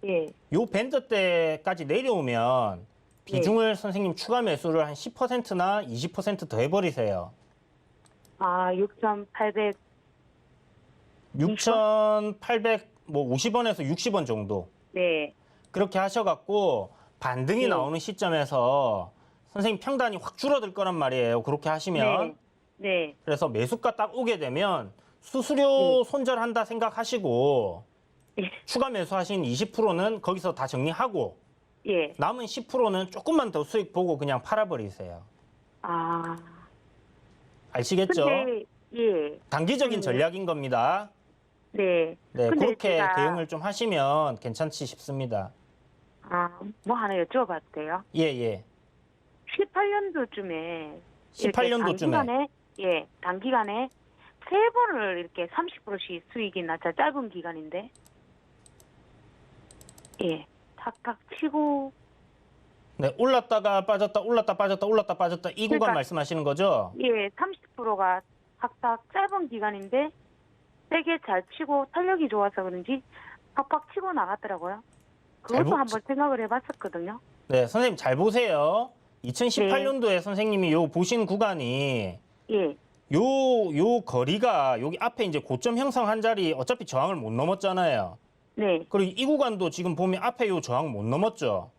예, 요 밴드 때까지 내려오면 비중을 선생님 추가 매수를 한 10%나 20% 더 해버리세요. 6,800, 6,800 뭐 50원에서 60원 정도 네, 그렇게 하셔갖고 반등이 네. 나오는 시점에서 선생님 평단이 확 줄어들 거란 말이에요. 그렇게 하시면 네, 그래서 매수가 딱 오게 되면 수수료 손절한다 생각하시고 예. 추가 매수하신 20%는 거기서 다 정리하고 예. 남은 10%는 조금만 더 수익 보고 그냥 팔아버리세요. 아. 아시겠죠? 근데 예. 단기적인 전략인 겁니다. 네. 네, 근데 그렇게 제가 대응을 좀 하시면 괜찮지 싶습니다. 뭐 하나 여쭤봐도 돼요? 예, 예. 18년도쯤에 18년도쯤에. 단기간에 세 번을 이렇게 30%씩 수익이 났자 짧은 기간인데. 예. 탁탁 치고 네, 올랐다가 빠졌다, 올랐다 빠졌다, 올랐다 빠졌다 이 구간 그러니까- 말씀하시는 거죠? 예, 30%가 탁탁 짧은 기간인데 세게 잘 치고 탄력이 좋아서 그런지 팍팍 치고 나갔더라고요. 잘 그것도 한번 생각을 해봤었거든요. 네, 선생님 잘 보세요. 2018년도에 선생님이 요 보신 구간이 예, 요 거리가 여기 앞에 이제 고점 형성한 자리 어차피 저항을 못 넘었잖아요. 네, 그리고 이 구간도 지금 보면 앞에 요 저항 못 넘었죠.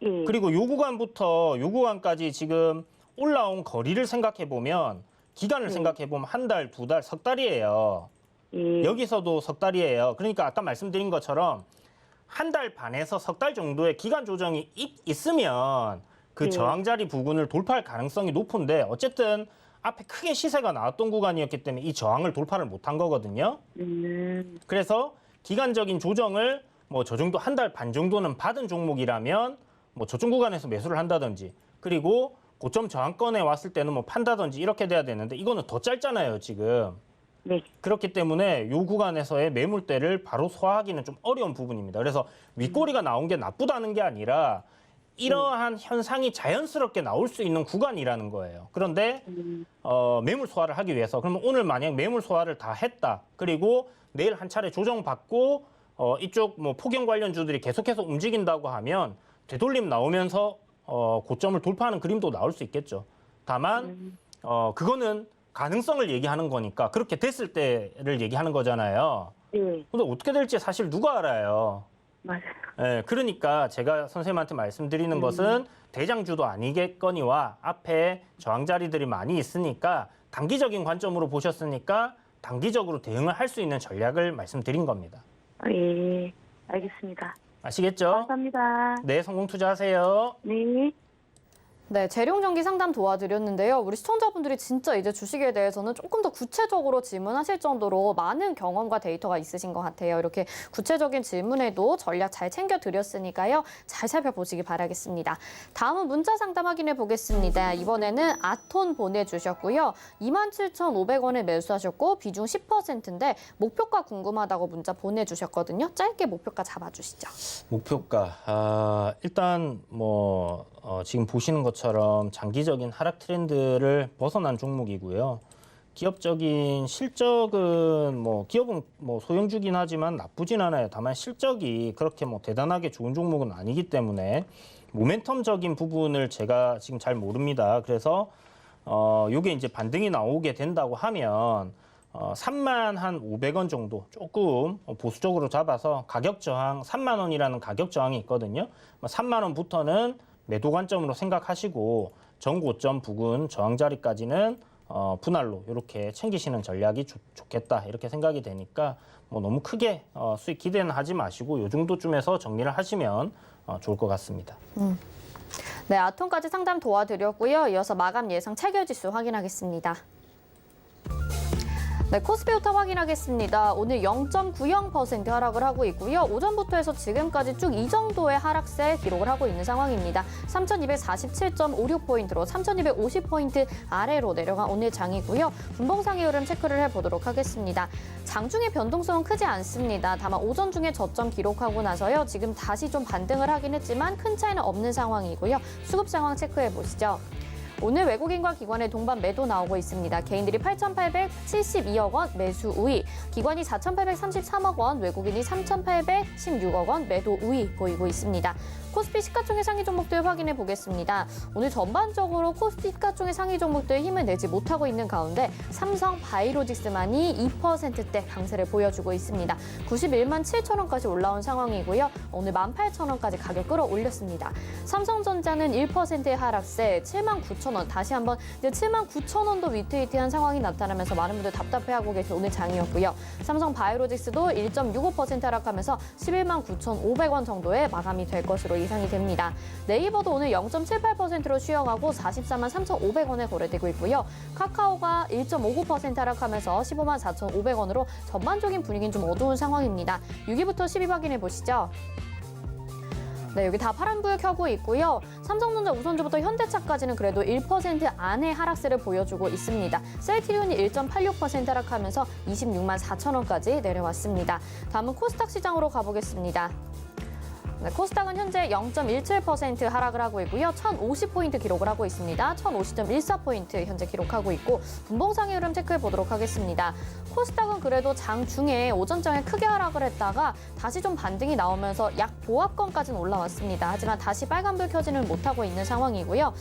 예, 그리고 요 구간부터 요 구간까지 지금 올라온 거리를 생각해 보면 기간을 생각해 보면 한 달, 두 달, 석 달이에요. 예, 여기서도 석 달이에요. 그러니까 아까 말씀드린 것처럼 한 달 반에서 석 달 정도의 기간 조정이 있으면 그 네. 저항 자리 부근을 돌파할 가능성이 높은데 어쨌든 앞에 크게 시세가 나왔던 구간이었기 때문에 이 저항을 돌파를 못한 거거든요. 그래서 기간적인 조정을 뭐 저 정도 한 달 반 정도는 받은 종목이라면 뭐 저쪽 구간에서 매수를 한다든지 그리고 고점 저항권에 왔을 때는 뭐 판다든지 이렇게 돼야 되는데 이거는 더 짧잖아요, 지금. 네, 그렇기 때문에 이 구간에서의 매물대를 바로 소화하기는 좀 어려운 부분입니다. 그래서 윗꼬리가 나온 게 나쁘다는 게 아니라 이러한 현상이 자연스럽게 나올 수 있는 구간이라는 거예요. 그런데 매물 소화를 하기 위해서 그러면 오늘 만약 매물 소화를 다 했다. 그리고 내일 한 차례 조정받고 이쪽 뭐 폭영 관련주들이 계속해서 움직인다고 하면 되돌림 나오면서 고점을 돌파하는 그림도 나올 수 있겠죠. 다만 그거는 가능성을 얘기하는 거니까 그렇게 됐을 때를 얘기하는 거잖아요. 예, 근데 어떻게 될지 사실 누가 알아요. 맞아요. 예, 그러니까 제가 선생님한테 말씀드리는 것은 대장주도 아니겠거니와 앞에 저항 자리들이 많이 있으니까 단기적인 관점으로 보셨으니까 단기적으로 대응을 할 수 있는 전략을 말씀드린 겁니다. 예, 알겠습니다. 아시겠죠? 감사합니다. 네, 성공 투자하세요. 네. 네, 재룡정기 상담 도와드렸는데요. 우리 시청자분들이 진짜 이제 주식에 대해서는 조금 더 구체적으로 질문하실 정도로 많은 경험과 데이터가 있으신 것 같아요. 이렇게 구체적인 질문에도 전략 잘 챙겨드렸으니까요. 잘 살펴보시기 바라겠습니다. 다음은 문자 상담 확인해 보겠습니다. 이번에는 아톤 보내주셨고요. 27,500원에 매수하셨고 비중 10%인데 목표가 궁금하다고 문자 보내주셨거든요. 짧게 목표가 잡아주시죠. 목표가 일단 뭐 지금 보시는 것처럼 장기적인 하락 트렌드를 벗어난 종목이고요. 기업적인 실적은 뭐 기업은 뭐 소형주긴 하지만 나쁘진 않아요. 다만 실적이 그렇게 뭐 대단하게 좋은 종목은 아니기 때문에 모멘텀적인 부분을 제가 지금 잘 모릅니다. 그래서 요게 이제 반등이 나오게 된다고 하면 3만 한 500원 정도 조금 보수적으로 잡아서 가격 저항 3만 원이라는 가격 저항이 있거든요. 3만 원부터는 매도 관점으로 생각하시고 전고점 부근 저항 자리까지는 분할로 이렇게 챙기시는 전략이 좋겠다 이렇게 생각이 되니까 뭐 너무 크게 수익 기대는 하지 마시고 요 정도쯤에서 정리를 하시면 좋을 것 같습니다. 네, 아톤까지 상담 도와드렸고요. 이어서 마감 예상 체결지수 확인하겠습니다. 네, 코스피부터 확인하겠습니다. 오늘 0.90% 하락을 하고 있고요. 오전부터 해서 지금까지 쭉 이 정도의 하락세 기록을 하고 있는 상황입니다. 3,247.56포인트로 3,250포인트 아래로 내려간 오늘 장이고요. 분봉상의 흐름 체크를 해보도록 하겠습니다. 장중의 변동성은 크지 않습니다. 다만 오전 중에 저점 기록하고 나서요. 지금 다시 좀 반등을 하긴 했지만 큰 차이는 없는 상황이고요. 수급 상황 체크해 보시죠. 오늘 외국인과 기관의 동반 매도 나오고 있습니다. 개인들이 8,872억 원 매수 우위, 기관이 4,833억 원, 외국인이 3,816억 원 매도 우위 보이고 있습니다. 코스피 시가총액 상위 종목들 확인해 보겠습니다. 오늘 전반적으로 코스피 시가총액 상위 종목들 힘을 내지 못하고 있는 가운데 삼성 바이오로직스만이 2%대 강세를 보여주고 있습니다. 91만 7천 원까지 올라온 상황이고요. 오늘 18,000원까지 가격 끌어올렸습니다. 삼성전자는 1%의 하락세 79,000 9천 원. 다시 한번 이제 7만 9천 원도 위태위태한 상황이 나타나면서 많은 분들 답답해하고 계신 오늘 장이었고요. 삼성 바이오로직스도 1.65% 하락하면서 11만 9,500원 정도에 마감이 될 것으로 예상이 됩니다. 네이버도 오늘 0.78%로 쉬어가고 44만 3,500원에 거래되고 있고요. 카카오가 1.59% 하락하면서 15만 4,500원으로 전반적인 분위기는 좀 어두운 상황입니다. 6위부터 10위 확인해 보시죠. 네, 여기 다 파란불 켜고 있고요. 삼성전자, 우선주부터 현대차까지는 그래도 1% 안의 하락세를 보여주고 있습니다. 셀트리온이 1.86% 하락하면서 26만 4천 원까지 내려왔습니다. 다음은 코스닥 시장으로 가보겠습니다. 네, 코스닥은 현재 0.17% 하락을 하고 있고요. 1,050포인트 기록을 하고 있습니다. 1,050.14포인트 현재 기록하고 있고 분봉상의 흐름 체크해 보도록 하겠습니다. 코스닥은 그래도 장 중에 오전장에 크게 하락을 했다가 다시 좀 반등이 나오면서 약 보합권까지는 올라왔습니다. 하지만 다시 빨간불 켜지는 못하고 있는 상황이고요.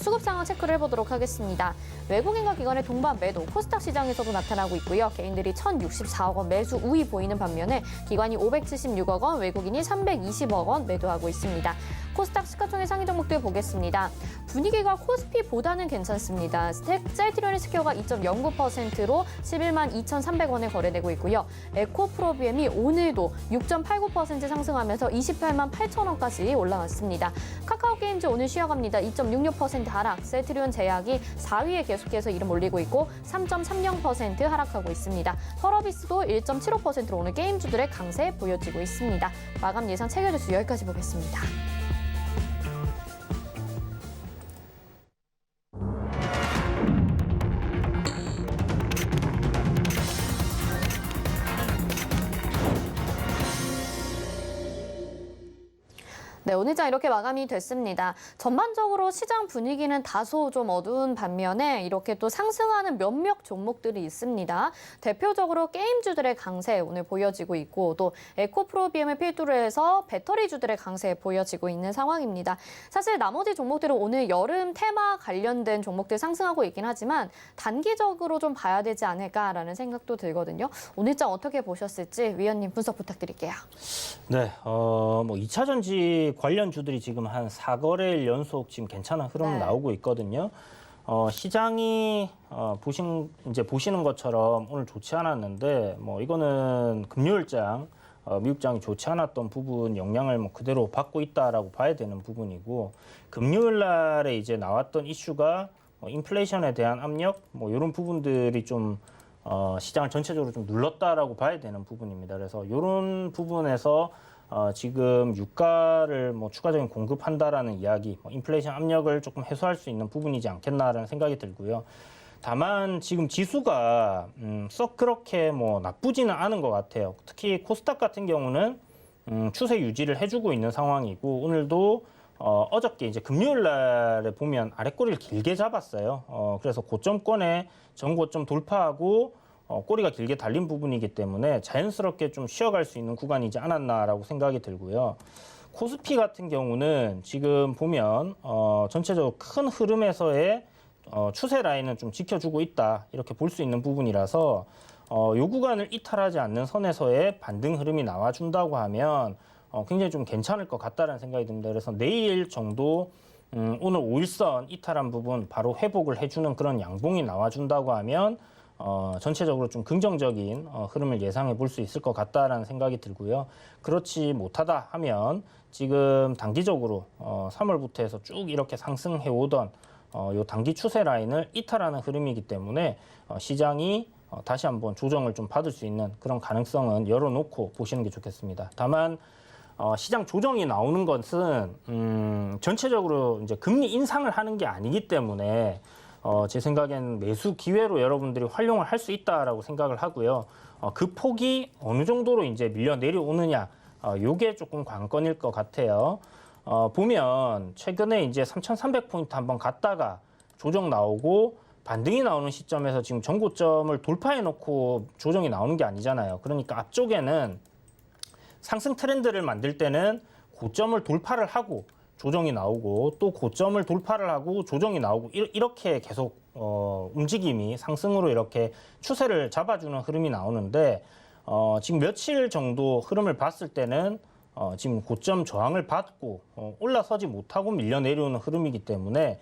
수급 상황 체크를 해보도록 하겠습니다. 외국인과 기관의 동반 매도 코스닥 시장에서도 나타나고 있고요. 개인들이 1,064억 원 매수 우위 보이는 반면에 기관이 576억 원, 외국인이 320억 원 매도하고 있습니다. 코스닥 시가총액 상위 종목들 보겠습니다. 분위기가 코스피보다는 괜찮습니다. 셀트리온 스퀘어가 2.09%로 11만 2,300원에 거래되고 있고요. 에코프로비엠이 오늘도 6.89% 상승하면서 28만 8천 원까지 올라왔습니다. 카카오게임즈 오늘 쉬어갑니다. 2.66% 하락. 셀트리온 제약이 4위에 계속해서 이름 올리고 있고 3.30% 하락하고 있습니다. 펄어비스도 1.75%로 오늘 게임주들의 강세 보여지고 있습니다. 마감 예상 체결주수 여기까지 보겠습니다. 네, 오늘 장 이렇게 마감이 됐습니다. 전반적으로 시장 분위기는 다소 좀 어두운 반면에 이렇게 또 상승하는 몇몇 종목들이 있습니다. 대표적으로 게임주들의 강세 오늘 보여지고 있고 또 에코프로비엠을 필두로 해서 배터리주들의 강세 보여지고 있는 상황입니다. 사실 나머지 종목들은 오늘 여름 테마 관련된 종목들 상승하고 있긴 하지만 단기적으로 좀 봐야 되지 않을까라는 생각도 들거든요. 오늘 장 어떻게 보셨을지 위원님 분석 부탁드릴게요. 네, 뭐 2차 전지 관련 주들이 지금 한 4거래일 연속 지금 괜찮은 흐름 나오고 있거든요. 시장이 보시는 것처럼 오늘 좋지 않았는데 뭐 이거는 금요일장 미국장이 좋지 않았던 부분 영향을 뭐 그대로 받고 있다라고 봐야 되는 부분이고 금요일 날에 이제 나왔던 이슈가 인플레이션에 대한 압력 뭐 이런 부분들이 좀 시장을 전체적으로 좀 눌렀다라고 봐야 되는 부분입니다. 그래서 이런 부분에서 지금 유가를 뭐 추가적인 공급한다라는 이야기, 인플레이션 압력을 조금 해소할 수 있는 부분이지 않겠나라는 생각이 들고요. 다만 지금 지수가 썩 그렇게 뭐 나쁘지는 않은 것 같아요. 특히 코스닥 같은 경우는 추세 유지를 해주고 있는 상황이고 오늘도 어저께 이제 금요일 날에 보면 아랫꼬리를 길게 잡았어요. 그래서 고점권에 전고점 돌파하고 꼬리가 길게 달린 부분이기 때문에 자연스럽게 좀 쉬어갈 수 있는 구간이지 않았나라고 생각이 들고요. 코스피 같은 경우는 지금 보면 전체적으로 큰 흐름에서의 추세 라인은 좀 지켜주고 있다 이렇게 볼 수 있는 부분이라서 요 구간을 이탈하지 않는 선에서의 반등 흐름이 나와준다고 하면 굉장히 좀 괜찮을 것 같다는 생각이 듭니다. 그래서 내일 정도 오늘 5일선 이탈한 부분 바로 회복을 해주는 그런 양봉이 나와준다고 하면 전체적으로 좀 긍정적인 흐름을 예상해 볼 수 있을 것 같다라는 생각이 들고요. 그렇지 못하다 하면 지금 단기적으로 3월부터 해서 쭉 이렇게 상승해 오던 요 단기 추세 라인을 이탈하는 흐름이기 때문에 시장이 다시 한번 조정을 좀 받을 수 있는 그런 가능성은 열어놓고 보시는 게 좋겠습니다. 다만 시장 조정이 나오는 것은 전체적으로 이제 금리 인상을 하는 게 아니기 때문에 제 생각엔 매수 기회로 여러분들이 활용을 할 수 있다라고 생각을 하고요. 그 폭이 어느 정도로 이제 밀려 내려오느냐, 요게 조금 관건일 것 같아요. 보면 최근에 이제 3,300포인트 한번 갔다가 조정 나오고 반등이 나오는 시점에서 지금 전고점을 돌파해 놓고 조정이 나오는 게 아니잖아요. 그러니까 앞쪽에는 상승 트렌드를 만들 때는 고점을 돌파를 하고 조정이 나오고 또 고점을 돌파를 하고 조정이 나오고 이렇게 계속 움직임이 상승으로 이렇게 추세를 잡아주는 흐름이 나오는데 지금 며칠 정도 흐름을 봤을 때는 지금 고점 저항을 받고 올라서지 못하고 밀려 내려오는 흐름이기 때문에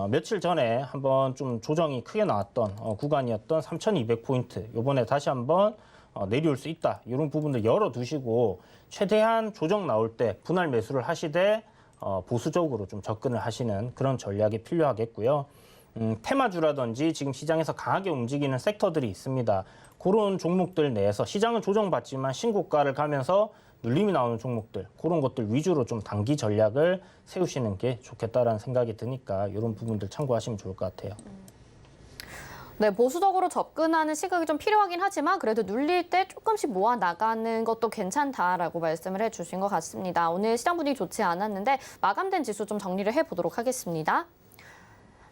며칠 전에 한번 좀 조정이 크게 나왔던 구간이었던 3,200포인트. 요번에 다시 한번 내려올 수 있다. 이런 부분들 열어두시고 최대한 조정 나올 때 분할 매수를 하시되 보수적으로 좀 접근을 하시는 그런 전략이 필요하겠고요. 테마주라든지 지금 시장에서 강하게 움직이는 섹터들이 있습니다. 그런 종목들 내에서 시장은 조정받지만 신고가를 가면서 눌림이 나오는 종목들, 그런 것들 위주로 좀 단기 전략을 세우시는 게 좋겠다라는 생각이 드니까 이런 부분들 참고하시면 좋을 것 같아요. 네, 보수적으로 접근하는 시각이 좀 필요하긴 하지만 그래도 눌릴 때 조금씩 모아 나가는 것도 괜찮다라고 말씀을 해주신 것 같습니다. 오늘 시장 분위기 좋지 않았는데 마감된 지수 좀 정리를 해보도록 하겠습니다.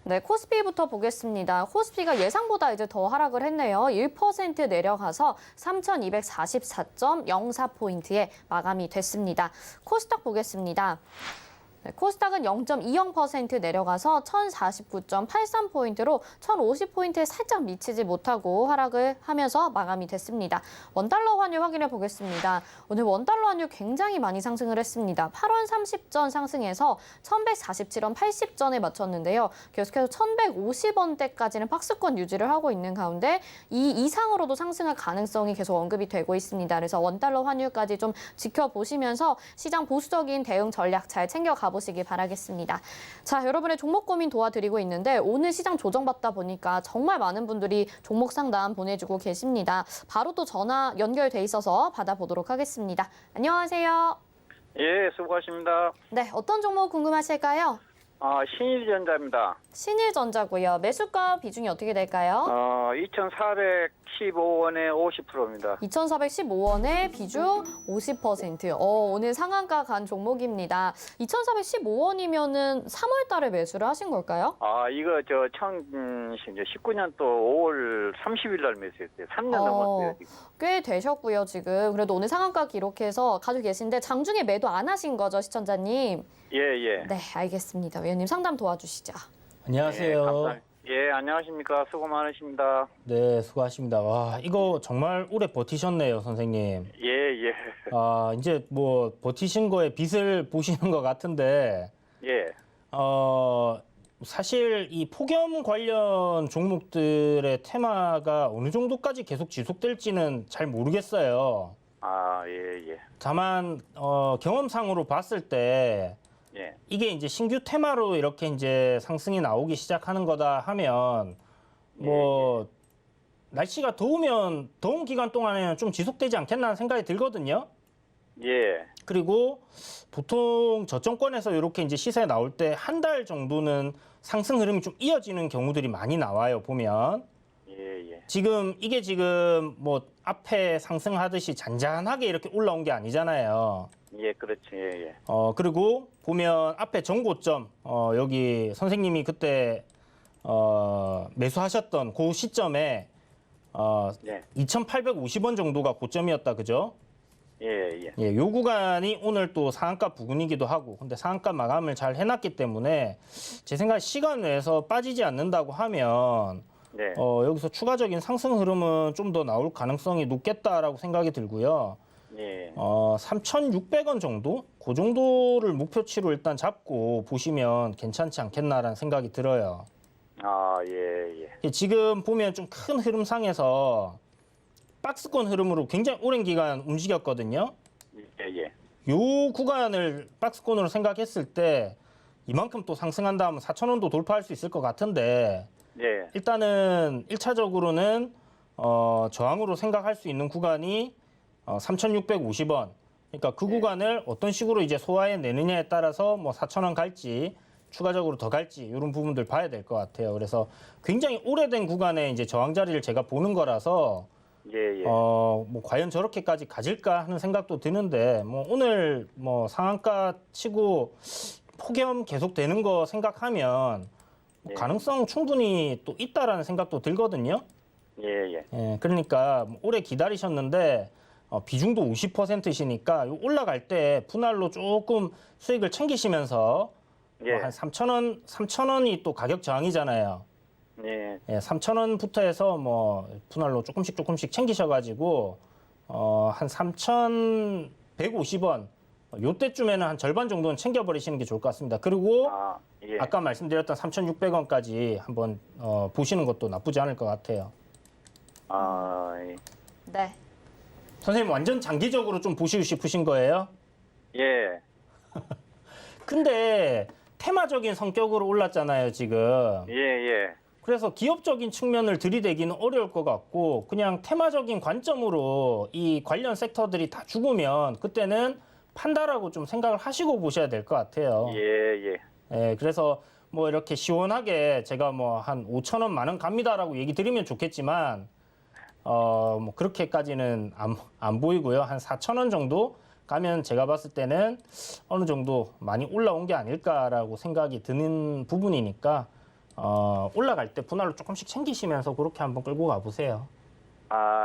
네, 코스피부터 보겠습니다. 코스피가 예상보다 이제 더 하락을 했네요. 1% 내려가서 3,244.04포인트에 마감이 됐습니다. 코스닥 보겠습니다. 네, 코스닥은 0.20% 내려가서 1,049.83포인트로 1,050포인트에 살짝 미치지 못하고 하락을 하면서 마감이 됐습니다. 원달러 환율 확인해 보겠습니다. 오늘 원달러 환율 굉장히 많이 상승을 했습니다. 8원 30전 상승해서 1,147원 80전에 맞췄는데요. 계속해서 1,150원대까지는 박스권 유지를 하고 있는 가운데 이 이상으로도 상승할 가능성이 계속 언급이 되고 있습니다. 그래서 원달러 환율까지 좀 지켜보시면서 시장 보수적인 대응 전략 잘 챙겨가 보시기 바라겠습니다. 자, 여러분의 종목 고민 도와드리고 있는데 오늘 시장 조정받다 보니까 정말 많은 분들이 종목 상담 보내주고 계십니다. 바로 또 전화 연결돼 있어서 받아보도록 하겠습니다. 안녕하세요. 예, 수고하십니다. 네, 어떤 종목 궁금하실까요? 신일전자입니다. 신일전자고요. 매수가 비중이 어떻게 될까요? 2,415원에 50%입니다. 2,415원에 비중 50%. 오늘 상한가 간 종목입니다. 2,415원이면은 3월 달에 매수를 하신 걸까요? 이거 2019년도 5월 30일 날 매수했어요. 3년 넘었어요, 지금. 꽤 되셨고요, 지금. 그래도 오늘 상한가 기록해서 가지고 계신데 장중에 매도 안 하신 거죠, 시청자님? 예. 네, 알겠습니다. 위원님 상담 도와주시죠. 안녕하세요. 감사합니다. 예, 안녕하십니까. 수고 많으십니다. 네, 수고하십니다. 와, 이거 정말 오래 버티셨네요, 선생님. 예. 이제 뭐 버티신 거에 빚을 보시는 것 같은데, 예. 사실 이 폭염 관련 종목들의 테마가 어느 정도까지 계속 지속될지는 잘 모르겠어요. 예. 다만 경험상으로 봤을 때 예. 이게 이제 신규 테마로 이렇게 이제 상승이 나오기 시작하는 거다 하면 뭐 날씨가 더우면 더운 기간 동안에는 좀 지속되지 않겠나 하는 생각이 들거든요. 예. 그리고 보통 저점권에서 이렇게 이제 시세 나올 때 한 달 정도는 상승 흐름이 좀 이어지는 경우들이 많이 나와요, 보면. 예. 이게 지금 뭐 앞에 상승하듯이 잔잔하게 이렇게 올라온 게 아니잖아요. 예, 그렇지. 예. 그리고 보면 앞에 전고점, 여기 선생님이 그때 매수하셨던 그 시점에 예. 2,850원 정도가 고점이었다, 그죠? 예. 예, 요 구간이 오늘 또 상한가 부근이기도 하고, 근데 상한가 마감을 잘 해놨기 때문에 제 생각에 시간 내에서 빠지지 않는다고 하면 네. 여기서 추가적인 상승 흐름은 좀 더 나올 가능성이 높겠다라고 생각이 들고요. 예. 3,600원 정도? 그 정도를 목표치로 일단 잡고 보시면 괜찮지 않겠나라는 생각이 들어요. 예. 지금 보면 좀 큰 흐름상에서 박스권 흐름으로 굉장히 오랜 기간 움직였거든요. 예. 요 구간을 박스권으로 생각했을 때 이만큼 또 상승한다 하면 4,000원도 돌파할 수 있을 것 같은데 예. 일단은 1차적으로는 저항으로 생각할 수 있는 구간이 3,650원. 그러니까 그 구간을 어떤 식으로 이제 소화해 내느냐에 따라서 뭐 4,000원 갈지 추가적으로 더 갈지 이런 부분들 봐야 될 것 같아요. 그래서 굉장히 오래된 구간에 이제 저항 자리를 제가 보는 거라서 예. 뭐 과연 저렇게까지 가질까 하는 생각도 드는데 뭐 오늘 뭐 상한가 치고 폭염 계속 되는 거 생각하면 뭐 가능성 충분히 또 있다라는 생각도 들거든요. 예. 그러니까 오래 기다리셨는데 비중도 50%시니까 올라갈 때 분할로 조금 수익을 챙기시면서 예. 한 3,000원이 또 가격 저항이잖아요. 예. 3,000원부터 해서 뭐 분할로 조금씩 챙기셔가지고 한 3,150원 요때쯤에는 한 절반 정도는 챙겨버리시는 게 좋을 것 같습니다. 그리고 예. 아까 말씀드렸던 3,600원까지 한번 보시는 것도 나쁘지 않을 것 같아요. 예. 네. 선생님 완전 장기적으로 좀 보시고 싶으신 거예요? 예. 근데 테마적인 성격으로 올랐잖아요, 지금. 예. 그래서 기업적인 측면을 들이대기는 어려울 것 같고 그냥 테마적인 관점으로 이 관련 섹터들이 다 죽으면 그때는 판다라고 좀 생각을 하시고 보셔야 될 것 같아요. 예. 예, 그래서 뭐 이렇게 시원하게 제가 뭐 한 5,000원, 10,000원 갑니다라고 얘기 드리면 좋겠지만 뭐 그렇게까지는 안 보이고요. 한 4,000원 정도 가면 제가 봤을 때는 어느 정도 많이 올라온 게 아닐까라고 생각이 드는 부분이니까 올라갈 때 분할로 조금씩 챙기시면서 그렇게 한번 끌고 가보세요.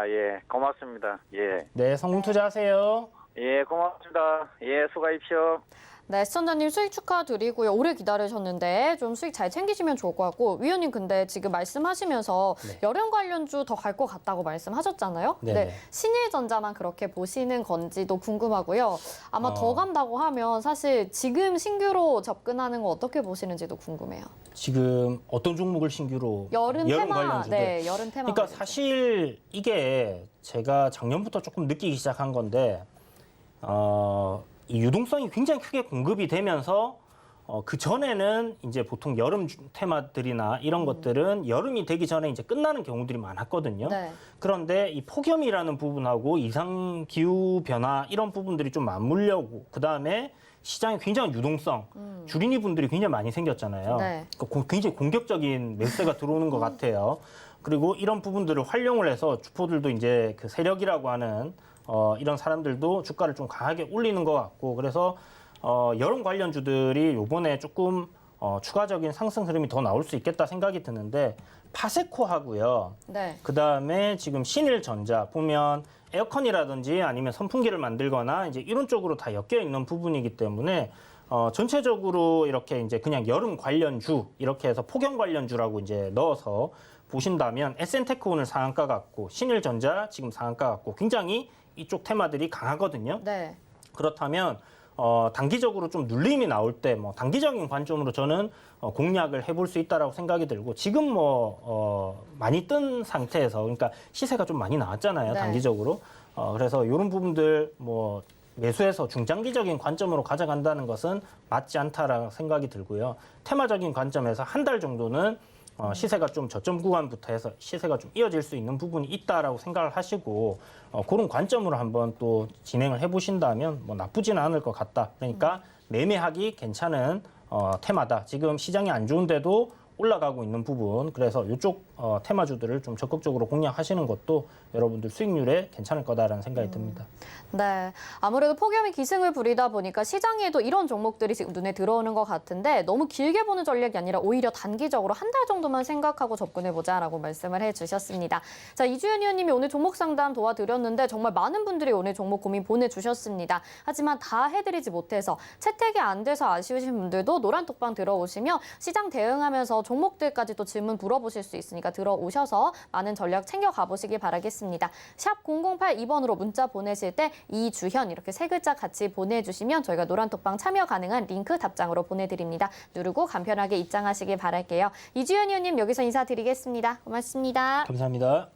예. 고맙습니다. 예. 네, 성공 투자하세요. 예, 고맙습니다. 예, 수고하십시오. 네, 시청자님 수익 축하드리고요. 오래 기다리셨는데 좀 수익 잘 챙기시면 좋을 것 같고 위원님 근데 지금 말씀하시면서 네. 여름 관련주 더 갈 것 같다고 말씀하셨잖아요. 네네. 신일전자만 그렇게 보시는 건지도 궁금하고요. 아마 더 간다고 하면 사실 지금 신규로 접근하는 거 어떻게 보시는지도 궁금해요. 지금 어떤 종목을 신규로 여름 테마, 관련주들. 네, 여름 테마. 그러니까 관련주. 사실 이게 제가 작년부터 조금 느끼기 시작한 건데 이 유동성이 굉장히 크게 공급이 되면서 그 전에는 이제 보통 여름 테마들이나 이런 것들은 여름이 되기 전에 이제 끝나는 경우들이 많았거든요. 네. 그런데 이 폭염이라는 부분하고 이상 기후 변화 이런 부분들이 좀 맞물려 오고 그 다음에 시장에 굉장히 유동성, 주린이 분들이 굉장히 많이 생겼잖아요. 네. 그러니까 굉장히 공격적인 매수세가 들어오는 것 같아요. 그리고 이런 부분들을 활용을 해서 주포들도 이제 그 세력이라고 하는 이런 사람들도 주가를 좀 강하게 올리는 것 같고 그래서 여름 관련주들이 요번에 조금 추가적인 상승 흐름이 더 나올 수 있겠다 생각이 드는데 파세코하고요. 네. 그다음에 지금 신일전자 보면 에어컨이라든지 아니면 선풍기를 만들거나 이제 이런 쪽으로 다 엮여 있는 부분이기 때문에 전체적으로 이렇게 이제 그냥 여름 관련주 이렇게 해서 폭염 관련주라고 이제 넣어서 보신다면 SN테크 오늘 상한가 같고 신일전자 지금 상한가 같고 굉장히 이쪽 테마들이 강하거든요. 네. 그렇다면 단기적으로 좀 눌림이 나올 때 뭐 단기적인 관점으로 저는 공략을 해볼 수 있다라고 생각이 들고 지금 많이 뜬 상태에서 그러니까 시세가 좀 많이 나왔잖아요. 네. 단기적으로. 그래서 이런 부분들 뭐 매수해서 중장기적인 관점으로 가져간다는 것은 맞지 않다라고 생각이 들고요. 테마적인 관점에서 한 달 정도는 시세가 좀 저점 구간부터 해서 시세가 좀 이어질 수 있는 부분이 있다라고 생각을 하시고 그런 관점으로 한번 또 진행을 해보신다면 뭐 나쁘지는 않을 것 같다. 그러니까 매매하기 괜찮은 테마다. 지금 시장이 안 좋은데도 올라가고 있는 부분. 그래서 이쪽 테마주들을 좀 적극적으로 공략하시는 것도 여러분들 수익률에 괜찮을 거다라는 생각이 듭니다. 네, 아무래도 폭염이 기승을 부리다 보니까 시장에도 이런 종목들이 지금 눈에 들어오는 것 같은데 너무 길게 보는 전략이 아니라 오히려 단기적으로 한 달 정도만 생각하고 접근해보자라고 말씀을 해주셨습니다. 자, 이주연 의원님이 오늘 종목 상담 도와드렸는데 정말 많은 분들이 오늘 종목 고민 보내주셨습니다. 하지만 다 해드리지 못해서 채택이 안 돼서 아쉬우신 분들도 노란톡방 들어오시면 시장 대응하면서 종목들까지 또 질문 물어보실 수 있으니까 들어오셔서 많은 전략 챙겨가 보시길 바라겠습니다. 샵 0082번으로 문자 보내실 때 이주현 이렇게 세 글자 같이 보내주시면 저희가 노란톡방 참여 가능한 링크 답장으로 보내드립니다. 누르고 간편하게 입장하시길 바랄게요. 이주현 의원님 여기서 인사드리겠습니다. 고맙습니다. 감사합니다.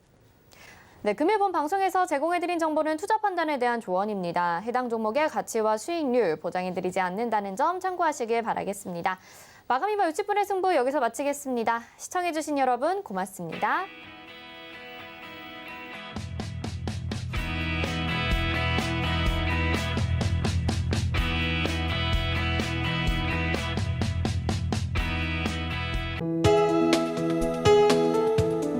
네, 금일본 방송에서 제공해드린 정보는 투자 판단에 대한 조언입니다. 해당 종목의 가치와 수익률 보장해드리지 않는다는 점 참고하시길 바라겠습니다. 마감이바 60분의 승부 여기서 마치겠습니다. 시청해주신 여러분 고맙습니다.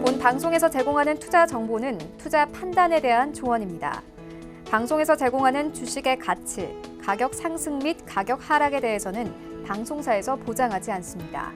본 방송에서 제공하는 투자 정보는 투자 판단에 대한 조언입니다. 방송에서 제공하는 주식의 가치, 가격 상승 및 가격 하락에 대해서는 방송사에서 보장하지 않습니다.